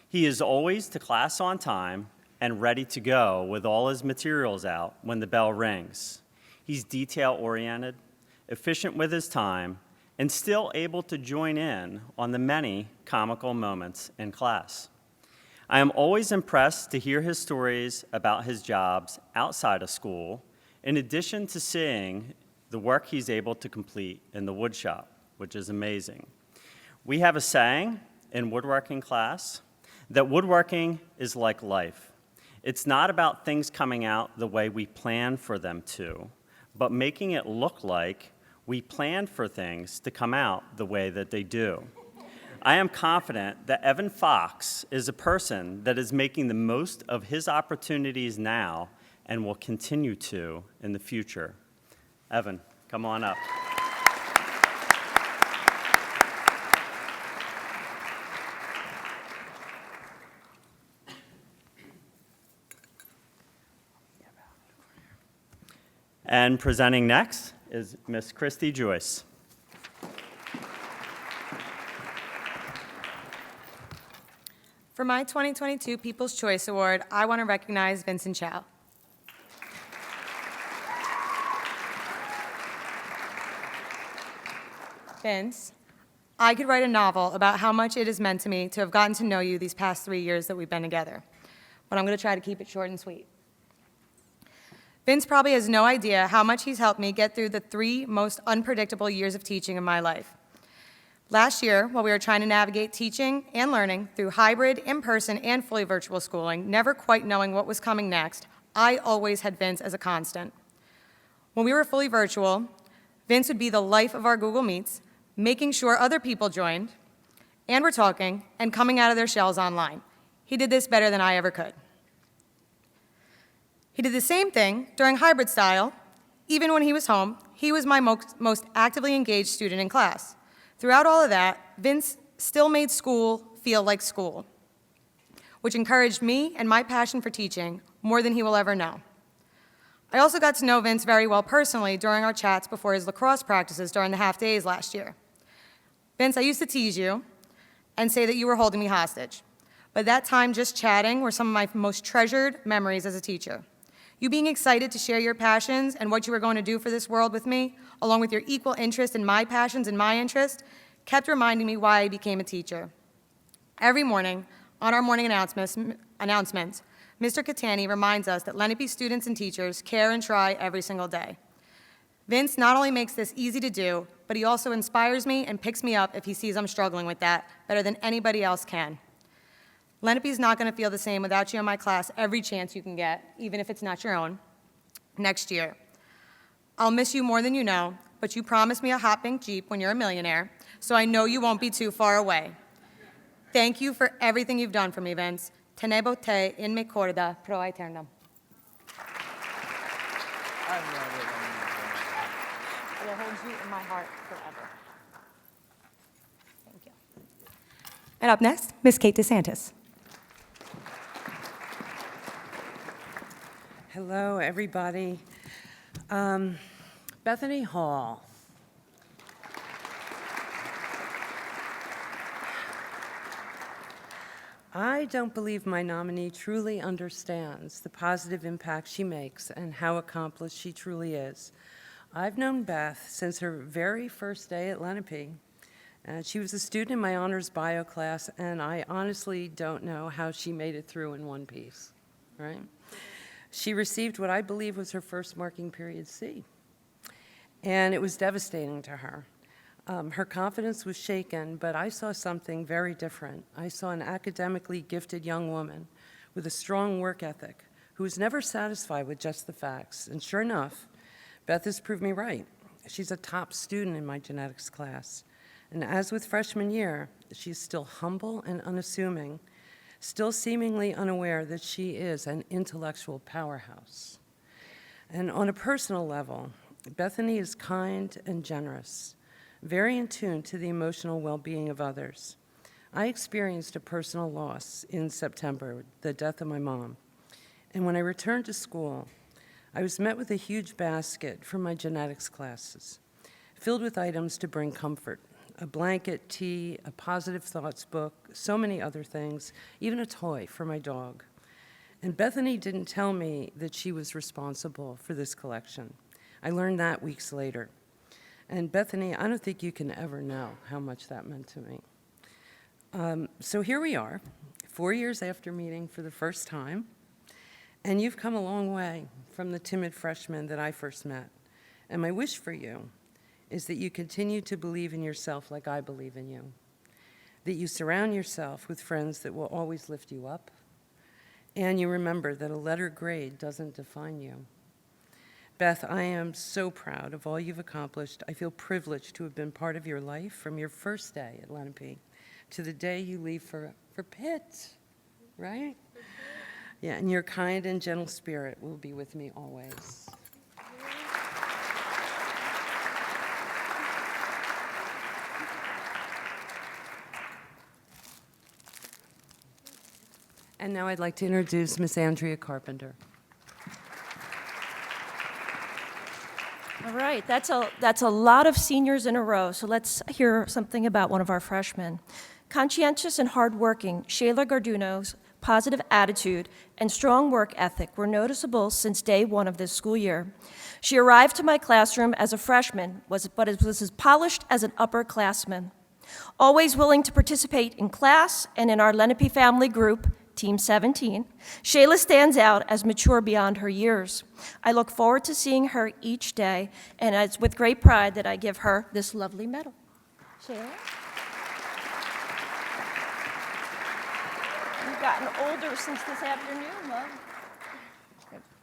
He is always to class on time and ready to go with all his materials out when the bell rings. He's detail-oriented, efficient with his time, and still able to join in on the many comical moments in class. I am always impressed to hear his stories about his jobs outside of school, in addition to seeing the work he's able to complete in the wood shop, which is amazing. We have a saying in woodworking class that woodworking is like life. It's not about things coming out the way we plan for them to, but making it look like we planned for things to come out the way that they do. I am confident that Evan Fox is a person that is making the most of his opportunities now and will continue to in the future. Evan, come on up. And presenting next is Miss Christy Joyce. For my 2022 People's Choice Award, I want to recognize Vincent Chow. Vince, I could write a novel about how much it has meant to me to have gotten to know you these past 3 years that we've been together, but I'm going to try to keep it short and sweet. Vince probably has no idea how much he's helped me get through the 3 most unpredictable years of teaching in my life. Last year, while we were trying to navigate teaching and learning through hybrid, in-person, and fully virtual schooling, never quite knowing what was coming next, I always had Vince as a constant. When we were fully virtual, Vince would be the life of our Google Meets, making sure other people joined, and were talking, and coming out of their shells online. He did this better than I ever could. He did the same thing during hybrid style. Even when he was home, he was my most actively engaged student in class. Throughout all of that, Vince still made school feel like school, which encouraged me and my passion for teaching more than he will ever know. I also got to know Vince very well personally during our chats before his lacrosse practices during the half-days last year. Vince, I used to tease you and say that you were holding me hostage, but that time just chatting were some of my most treasured memories as a teacher. You being excited to share your passions and what you were going to do for this world with me, along with your equal interest in my passions and my interest, kept reminding me why I became a teacher. Every morning, on our morning announcements, Mr. Catani reminds us that Lenape students and teachers care and try every single day. Vince not only makes this easy to do, but he also inspires me and picks me up if he sees I'm struggling with that better than anybody else can. Lenape's not going to feel the same without you in my class every chance you can get, even if it's not your own, next year. I'll miss you more than you know, but you promised me a hot pink Jeep when you're a millionaire, so I know you won't be too far away. Thank you for everything you've done for me, Vince. Tenebo te in me corda pro aeternum. I will hold you in my heart forever. Thank you. And up next, Miss Kate DeSantis. Hello, everybody. Bethany Hall. I don't believe my nominee truly understands the positive impact she makes and how accomplished she truly is. I've known Beth since her very first day at Lenape. She was a student in my honors bio class, and I honestly don't know how she made it through in one piece, right? She received what I believe was her first marking period C, and it was devastating to her. Her confidence was shaken, but I saw something very different. I saw an academically gifted young woman with a strong work ethic who was never satisfied with just the facts. And sure enough, Beth has proved me right. She's a top student in my genetics class. And as with freshman year, she's still humble and unassuming, still seemingly unaware that she is an intellectual powerhouse. And on a personal level, Bethany is kind and generous, very in tune to the emotional well-being of others. I experienced a personal loss in September, the death of my mom. And when I returned to school, I was met with a huge basket from my genetics classes, filled with items to bring comfort. A blanket, tea, a positive thoughts book, so many other things, even a toy for my dog. And Bethany didn't tell me that she was responsible for this collection. I learned that weeks later. And Bethany, I don't think you can ever know how much that meant to me. So here we are, 4 years after meeting for the first time, and you've come a long way from the timid freshman that I first met. And my wish for you is that you continue to believe in yourself like I believe in you, that you surround yourself with friends that will always lift you up, and you remember that a letter grade doesn't define you. Beth, I am so proud of all you've accomplished. I feel privileged to have been part of your life from your first day at Lenape to the day you leave for Pitt, right? Yeah, and your kind and gentle spirit will be with me always. And now I'd like to introduce Miss Andrea Carpenter. All right, that's a lot of seniors in a row, so let's hear something about one of our freshmen. Conscientious and hardworking, Shayla Garduno's positive attitude and strong work ethic were noticeable since day one of this school year. She arrived to my classroom as a freshman, but was as polished as an upperclassman. Always willing to participate in class and in our Lenape family group, Team 17, Shayla stands out as mature beyond her years. I look forward to seeing her each day, and it's with great pride that I give her this lovely medal. Shayla? You've gotten older since this afternoon, love.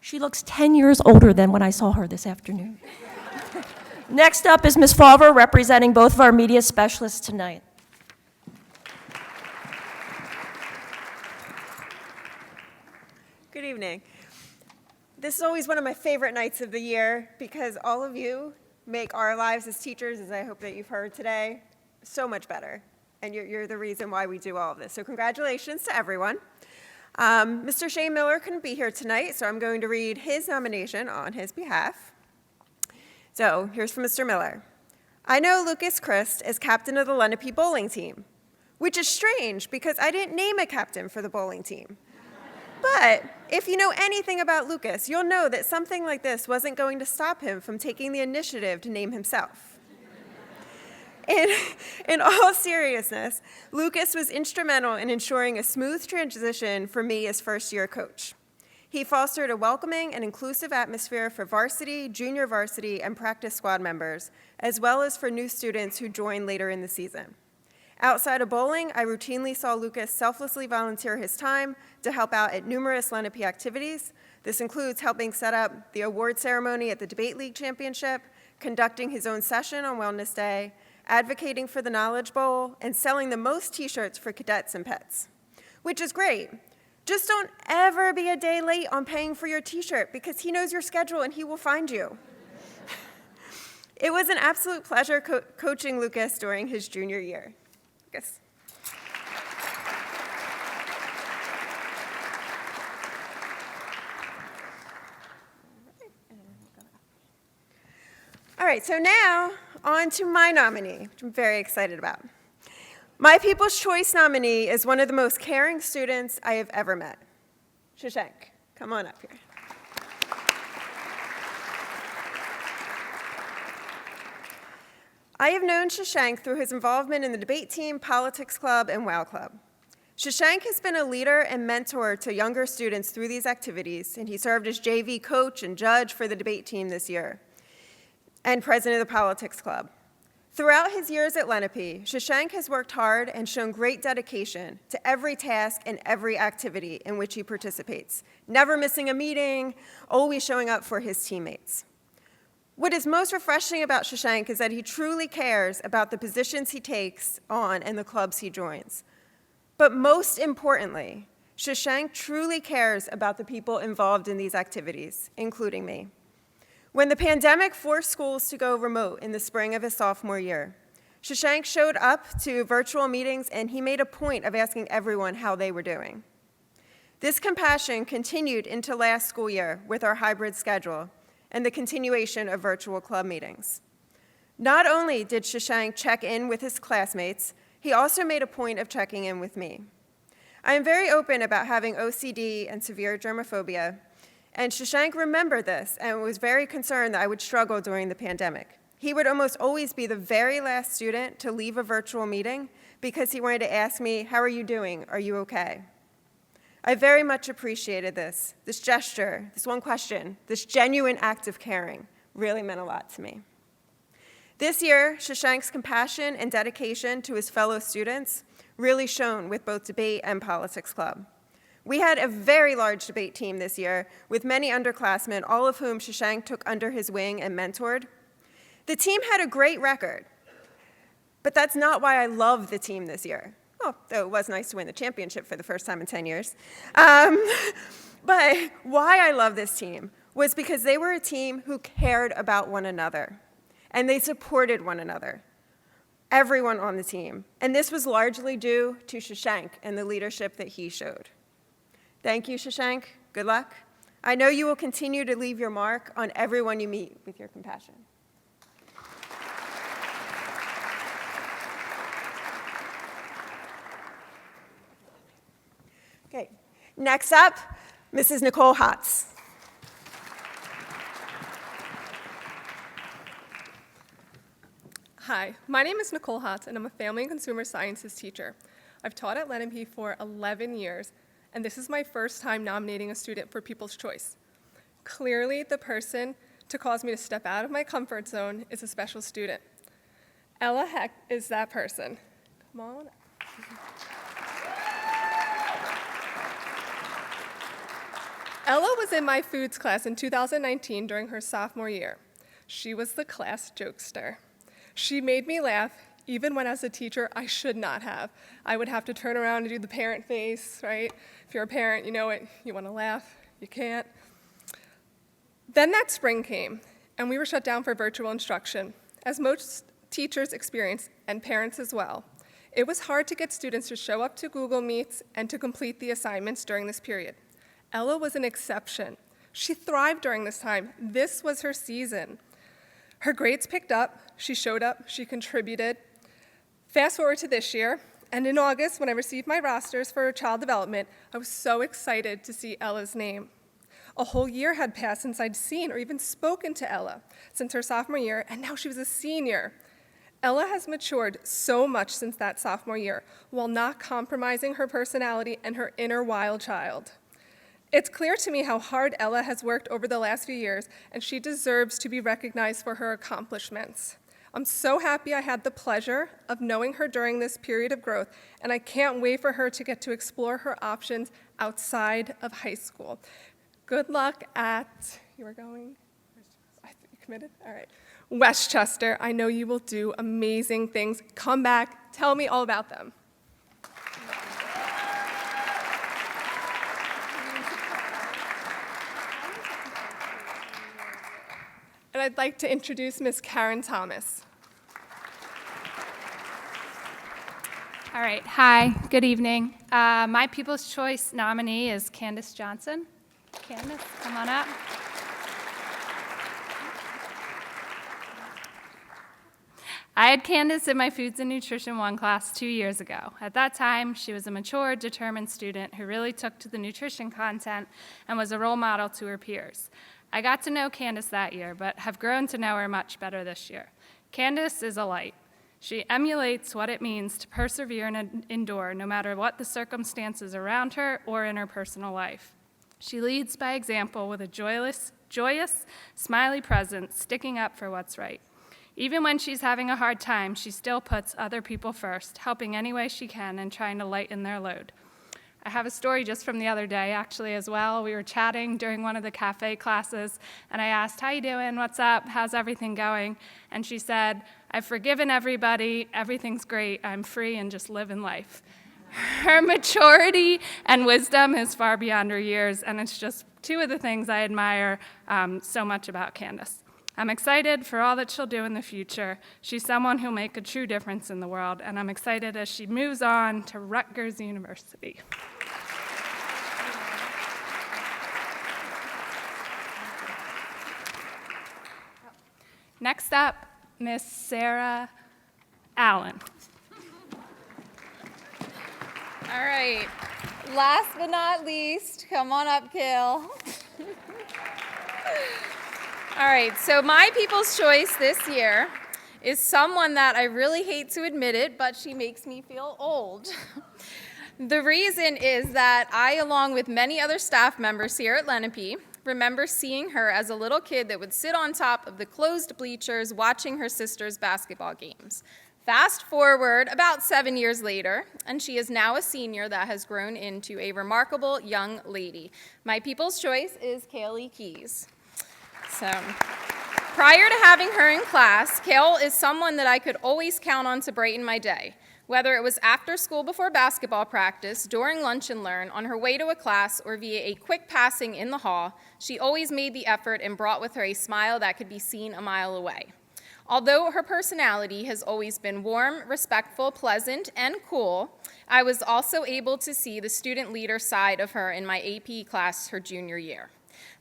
She looks 10 years older than when I saw her this afternoon. Next up is Ms. Voger, representing both of our media specialists tonight. Good evening. This is always one of my favorite nights of the year because all of you make our lives as teachers, as I hope that you've heard today, so much better. And you're the reason why we do all of this. So congratulations to everyone. Mr. Shane Miller couldn't be here tonight, so I'm going to read his nomination on his behalf. So here's from Mr. Miller. I know Lucas Christ as captain of the Lenape bowling team, which is strange because I didn't name a captain for the bowling team. But if you know anything about Lucas, you'll know that something like this wasn't going to stop him from taking the initiative to name himself. In all seriousness, Lucas was instrumental in ensuring a smooth transition for me as first-year coach. He fostered a welcoming and inclusive atmosphere for varsity, junior varsity, and practice squad members, as well as for new students who joined later in the season. Outside of bowling, I routinely saw Lucas selflessly volunteer his time to help out at numerous Lenape activities. This includes helping set up the award ceremony at the Debate League Championship, conducting his own session on Wellness Day, advocating for the Knowledge Bowl, and selling the most t-shirts for cadets and pets, which is great. Just don't ever be a day late on paying for your t-shirt because he knows your schedule and he will find you. It was an absolute pleasure coaching Lucas during his junior year. Lucas. All right, so now on to my nominee, which I'm very excited about. My People's Choice nominee is one of the most caring students I have ever met. Shashank, come on up here. I have known Shashank through his involvement in the debate team, politics club, and WOW Club. Shashank has been a leader and mentor to younger students through these activities, and he served as JV coach and judge for the debate team this year, and president of the politics club. Throughout his years at Lenape, Shashank has worked hard and shown great dedication to every task and every activity in which he participates, never missing a meeting, always showing up for his teammates. What is most refreshing about Shashank is that he truly cares about the positions he takes on and the clubs he joins. But most importantly, Shashank truly cares about the people involved in these activities, including me. When the pandemic forced schools to go remote in the spring of his sophomore year, Shashank showed up to virtual meetings and he made a point of asking everyone how they were doing. This compassion continued into last school year with our hybrid schedule and the continuation of virtual club meetings. Not only did Shashank check in with his classmates, he also made a point of checking in with me. I am very open about having OCD and severe germophobia, and Shashank remembered this and was very concerned that I would struggle during the pandemic. He would almost always be the very last student to leave a virtual meeting because he wanted to ask me, "How are you doing? Are you okay?" I very much appreciated this gesture, this one question, this genuine act of caring really meant a lot to me. This year, Shashank's compassion and dedication to his fellow students really shone with both debate and politics club. We had a very large debate team this year with many underclassmen, all of whom Shashank took under his wing and mentored. The team had a great record, but that's not why I love the team this year. Oh, though it was nice to win the championship for the first time in 10 years. But why I love this team was because they were a team who cared about one another, and they supported one another, everyone on the team. And this was largely due to Shashank and the leadership that he showed. Thank you, Shashank. Good luck. I know you will continue to leave your mark on everyone you meet with your compassion. Okay. Next up, Mrs. Nicole Hotz. Hi, my name is Nicole Hotz, and I'm a family and consumer sciences teacher. I've taught at Lenape for 11 years, and this is my first time nominating a student for People's Choice. Clearly, the person to cause me to step out of my comfort zone is a special student. Ella Heck is that person. Come on. Ella was in my foods class in 2019 during her sophomore year. She was the class jokester. She made me laugh, even when as a teacher I should not have. I would have to turn around and do the parent face, right? If you're a parent, you know it. You want to laugh, you can't. Then that spring came, and we were shut down for virtual instruction, as most teachers experience, and parents as well. It was hard to get students to show up to Google Meets and to complete the assignments during this period. Ella was an exception. She thrived during this time. This was her season. Her grades picked up, she showed up, she contributed. Fast forward to this year, and in August, when I received my rosters for child development, I was so excited to see Ella's name. A whole year had passed since I'd seen or even spoken to Ella, since her sophomore year, and now she was a senior. Ella has matured so much since that sophomore year, while not compromising her personality and her inner wild child. It's clear to me how hard Ella has worked over the last few years, and she deserves to be recognized for her accomplishments. I'm so happy I had the pleasure of knowing her during this period of growth, and I can't wait for her to get to explore her options outside of high school. Good luck at, you were going? You committed? All right. Westchester, I know you will do amazing things. Come back, tell me all about them. And I'd like to introduce Miss Karen Thomas. All right, hi, good evening. My People's Choice nominee is Candace Johnson. Candace, come on up. I had Candace in my Foods and Nutrition 1 class 2 years ago. At that time, she was a mature, determined student who really took to the nutrition content and was a role model to her peers. I got to know Candace that year, but have grown to know her much better this year. Candace is a light. She emulates what it means to persevere and endure no matter what the circumstances around her or in her personal life. She leads by example with a joyous, smiley presence, sticking up for what's right. Even when she's having a hard time, she still puts other people first, helping any way she can and trying to lighten their load. I have a story just from the other day, actually, as well. We were chatting during one of the cafe classes, and I asked, how you doing? What's up? How's everything going? And she said, I've forgiven everybody. Everything's great. I'm free and just living life. Her maturity and wisdom is far beyond her years, and it's just two of the things I admire so much about Candace. I'm excited for all that she'll do in the future. She's someone who'll make a true difference in the world, and I'm excited as she moves on to Rutgers University. Next up, Miss Sarah Allen. All right, last but not least, come on up, Kale. All right, so my People's Choice this year is someone that I really hate to admit it, but she makes me feel old. The reason is that I, along with many other staff members here at Lenape, remember seeing her as a little kid that would sit on top of the closed bleachers watching her sister's basketball games. Fast forward about 7 years later, and she is now a senior that has grown into a remarkable young lady. My People's Choice is Kaylee Keyes. So, prior to having her in class, Kale is someone that I could always count on to brighten my day. Whether it was after school before basketball practice, during lunch and learn, on her way to a class, or via a quick passing in the hall, she always made the effort and brought with her a smile that could be seen a mile away. Although her personality has always been warm, respectful, pleasant, and cool, I was also able to see the student leader side of her in my AP class her junior year.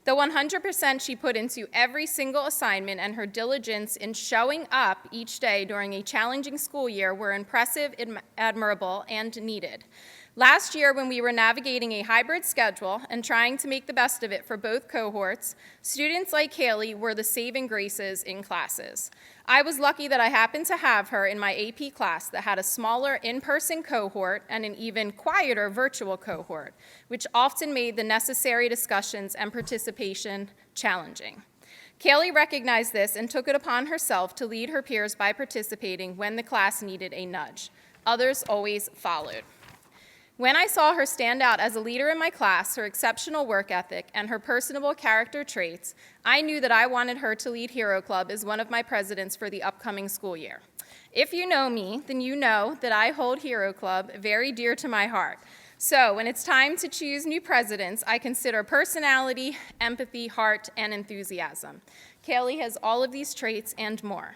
The 100% she put into every single assignment and her diligence in showing up each day during a challenging school year were impressive, admirable, and needed. Last year, when we were navigating a hybrid schedule and trying to make the best of it for both cohorts, students like Kaylee were the saving graces in classes. I was lucky that I happened to have her in my AP class that had a smaller in-person cohort and an even quieter virtual cohort, which often made the necessary discussions and participation challenging. Kaylee recognized this and took it upon herself to lead her peers by participating when the class needed a nudge. Others always followed. When I saw her stand out as a leader in my class, her exceptional work ethic, and her personable character traits, I knew that I wanted her to lead Hero Club as one of my presidents for the upcoming school year. If you know me, then you know that I hold Hero Club very dear to my heart. So when it's time to choose new presidents, I consider personality, empathy, heart, and enthusiasm. Kaylee has all of these traits and more.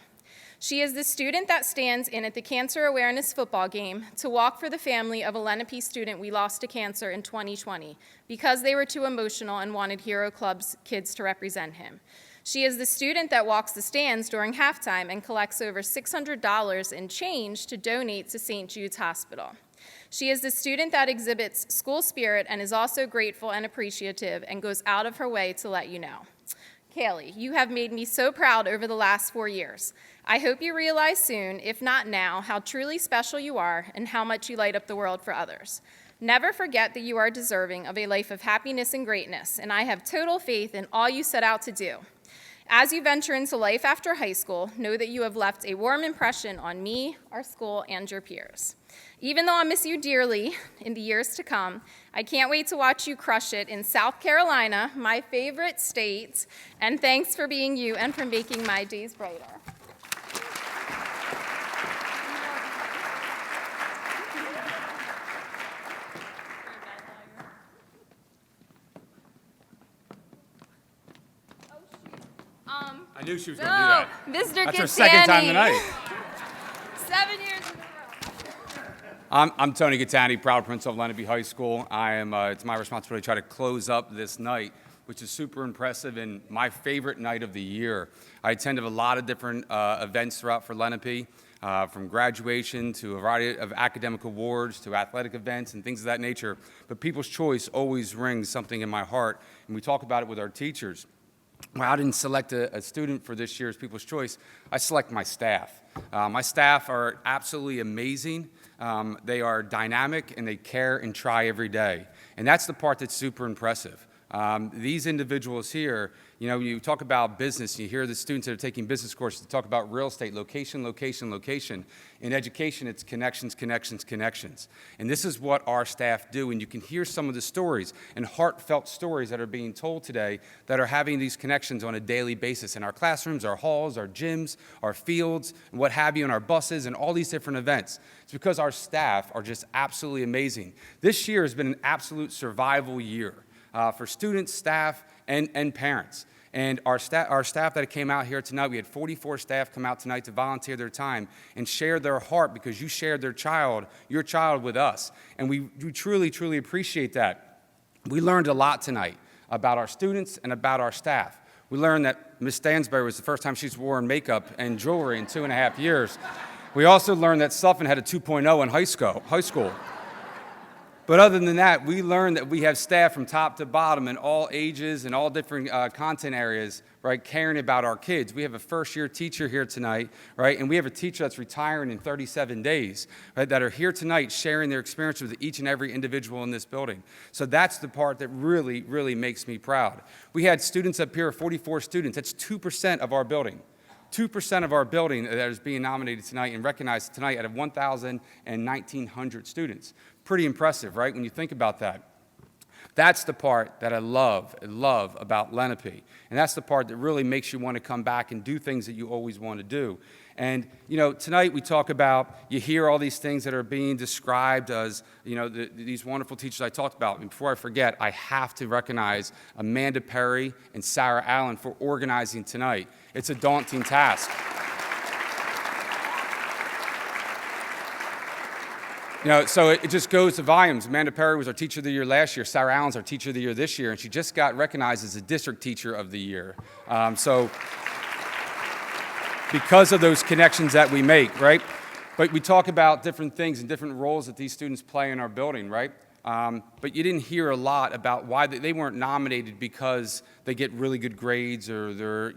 She is the student that stands in at the Cancer Awareness football game to walk for the family of a Lenape student we lost to cancer in 2020 because they were too emotional and wanted Hero Club's kids to represent him. She is the student that walks the stands during halftime and collects over $600 in change to donate to St. Jude's Hospital. She is the student that exhibits school spirit and is also grateful and appreciative and goes out of her way to let you know. Kaylee, you have made me so proud over the last 4 years. I hope you realize soon, if not now, how truly special you are and how much you light up the world for others. Never forget that you are deserving of a life of happiness and greatness, and I have total faith in all you set out to do. As you venture into life after high school, know that you have left a warm impression on me, our school, and your peers. Even though I'll miss you dearly in the years to come, I can't wait to watch you crush it in South Carolina, my favorite state, and thanks for being you and for making my days brighter. I knew she was going to do that. Mr. That's her second time tonight. 7 years in a row. I'm Tony Gattani, proud principal of Lenape High School. It's my responsibility to try to close up this night, which is super impressive and my favorite night of the year. I attended a lot of different events throughout for Lenape, from graduation to a variety of academic awards to athletic events and things of that nature. But People's Choice always rings something in my heart, and we talk about it with our teachers. Well, I didn't select a student for this year's People's Choice. I select my staff. My staff are absolutely amazing. They are dynamic, and they care and try every day. And that's the part that's super impressive. These individuals here, you know, you talk about business, you hear the students that are taking business courses talk about real estate, location, location, location. In education, it's connections, connections, connections. And this is what our staff do, and you can hear some of the stories and heartfelt stories that are being told today that are having these connections on a daily basis in our classrooms, our halls, our gyms, our fields, and what have you, in our buses, and all these different events. It's because our staff are just absolutely amazing. This year has been an absolute survival year for students, staff, and parents. And our staff that came out here tonight, we had 44 staff come out tonight to volunteer their time and share their heart because you shared your child with us. And we truly, truly appreciate that. We learned a lot tonight about our students and about our staff. We learned that Miss Stansberry was the first time she's worn makeup and jewelry in 2.5 years. We also learned that Suffin had a 2.0 in high school. But other than that, we learned that we have staff from top to bottom in all ages and all different content areas, right, caring about our kids. We have a first-year teacher here tonight, right, and we have a teacher that's retiring in 37 days, right, that are here tonight sharing their experience with each and every individual in this building. So that's the part that really, really makes me proud. We had students up here, 44 students. That's 2% of our building. 2% of our building that is being nominated tonight and recognized tonight out of 1,900 students. Pretty impressive, right, when you think about that. That's the part that I love about Lenape. And that's the part that really makes you want to come back and do things that you always want to do. And, you know, tonight we talk about, you hear all these things that are being described as, you know, these wonderful teachers I talked about. And before I forget, I have to recognize Amanda Perry and Sarah Allen for organizing tonight. It's a daunting task. You know, so it just goes to volumes. Amanda Perry was our Teacher of the Year last year. Sarah Allen's our Teacher of the Year this year, and she just got recognized as a District Teacher of the Year. So because of those connections that we make, right? But we talk about different things and different roles that these students play in our building, right? But you didn't hear a lot about why they weren't nominated because they get really good grades or they're,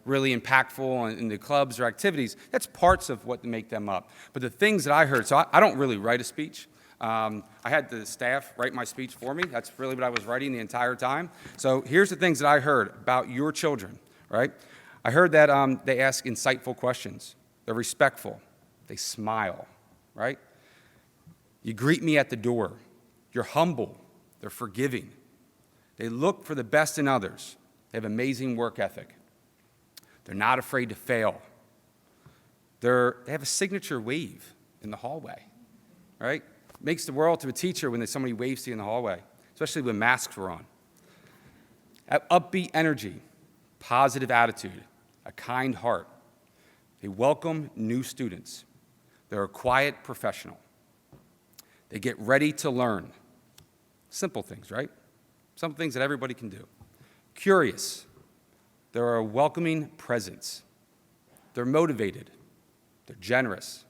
really impactful in the clubs or activities. That's parts of what make them up. But the things that I heard, so I don't really write a speech. I had the staff write my speech for me. That's really what I was writing the entire time. So here's the things that I heard about your children, right? I heard that they ask insightful questions. They're respectful. They smile, right? You greet me at the door. You're humble. They're forgiving. They look for the best in others. They have amazing work ethic. They're not afraid to fail. They have a signature wave in the hallway, right? Makes the world to a teacher when somebody waves to you in the hallway, especially when masks were on. Upbeat energy, positive attitude, a kind heart. They welcome new students. They're a quiet professional. They get ready to learn. Simple things, right? Some things that everybody can do. Curious. They're a welcoming presence. They're motivated. They're generous.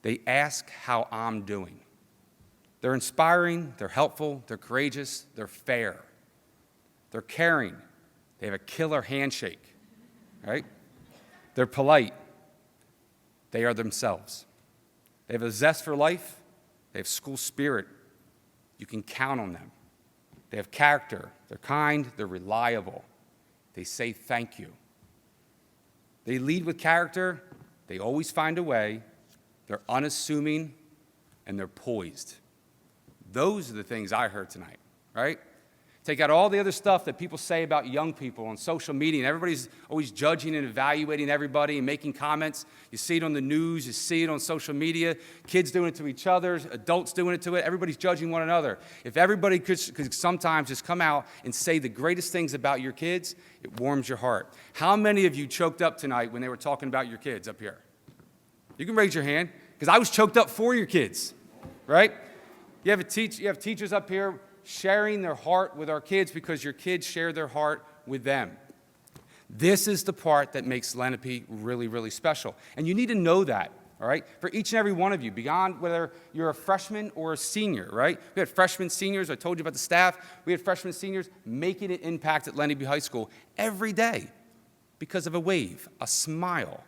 They ask how I'm doing. They're inspiring. They're helpful. They're courageous. They're fair. They're caring. They have a killer handshake, right? They're polite. They are themselves. They have a zest for life. They have school spirit. You can count on them. They have character. They're kind. They're reliable. They say thank you. They lead with character. They always find a way. They're unassuming, and they're poised. Those are the things I heard tonight, right? Take out all the other stuff that people say about young people on social media, and everybody's always judging and evaluating everybody and making comments. You see it on the news, you see it on social media, kids doing it to each other, adults doing it to it, everybody's judging one another. If everybody could sometimes just come out and say the greatest things about your kids, it warms your heart. How many of you choked up tonight when they were talking about your kids up here? You can raise your hand, because I was choked up for your kids, right? You have teachers up here sharing their heart with our kids because your kids share their heart with them. This is the part that makes Lenape really, really special. And you need to know that, all right? For each and every one of you, beyond whether you're a freshman or a senior, right? We had freshmen, seniors. I told you about the staff. We had freshmen, seniors making an impact at Lenape High School every day because of a wave, a smile.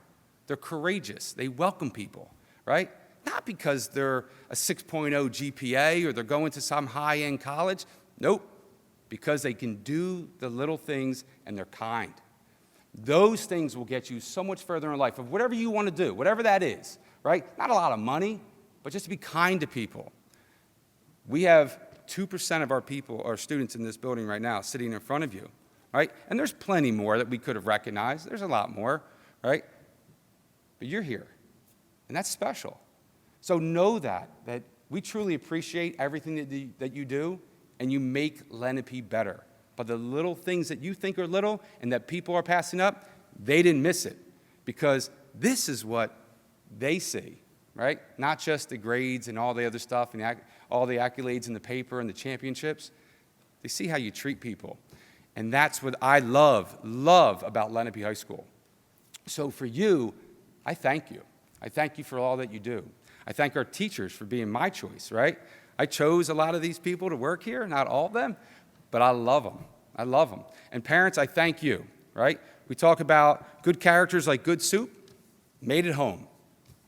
They're courageous. They welcome people, right? Not because they're a 6.0 GPA or they're going to some high-end college. Nope, because they can do the little things and they're kind. Those things will get you so much further in life of whatever you want to do, whatever that is, right? Not a lot of money, but just to be kind to people. We have 2% of our students in this building right now sitting in front of you, right? And there's plenty more that we could have recognized. There's a lot more, right? But you're here, and that's special. So know that we truly appreciate everything that you do, and you make Lenape better. But the little things that you think are little and that people are passing up, they didn't miss it, because this is what they see, right? Not just the grades and all the other stuff and all the accolades in the paper and the championships. They see how you treat people. And that's what I love about Lenape High School. So for you, I thank you. I thank you for all that you do. I thank our teachers for being my choice, right? I chose a lot of these people to work here, not all of them, but I love them. I love them. And parents, I thank you, right? We talk about good characters like good soup, made at home,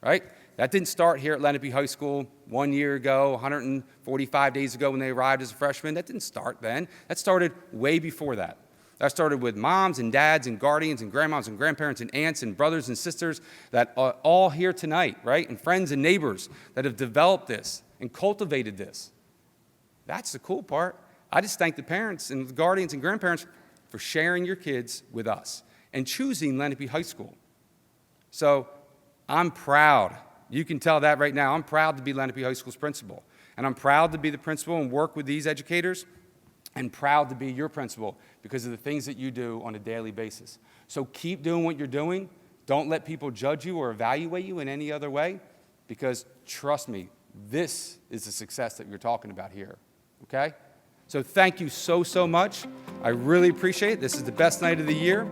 right? That didn't start here at Lenape High School 1 year ago, 145 days ago when they arrived as a freshman. That didn't start then. That started way before that. That started with moms and dads and guardians and grandmas and grandparents and aunts and brothers and sisters that are all here tonight, right? And friends and neighbors that have developed this and cultivated this. That's the cool part. I just thank the parents and the guardians and grandparents for sharing your kids with us and choosing Lenape High School. So I'm proud. You can tell that right now. I'm proud to be Lenape High School's principal. And I'm proud to be the principal and work with these educators, and proud to be your principal because of the things that you do on a daily basis. So keep doing what you're doing. Don't let people judge you or evaluate you in any other way, because trust me, this is the success that you're talking about here, okay? So thank you so much. I really appreciate it. This is the best night of the year.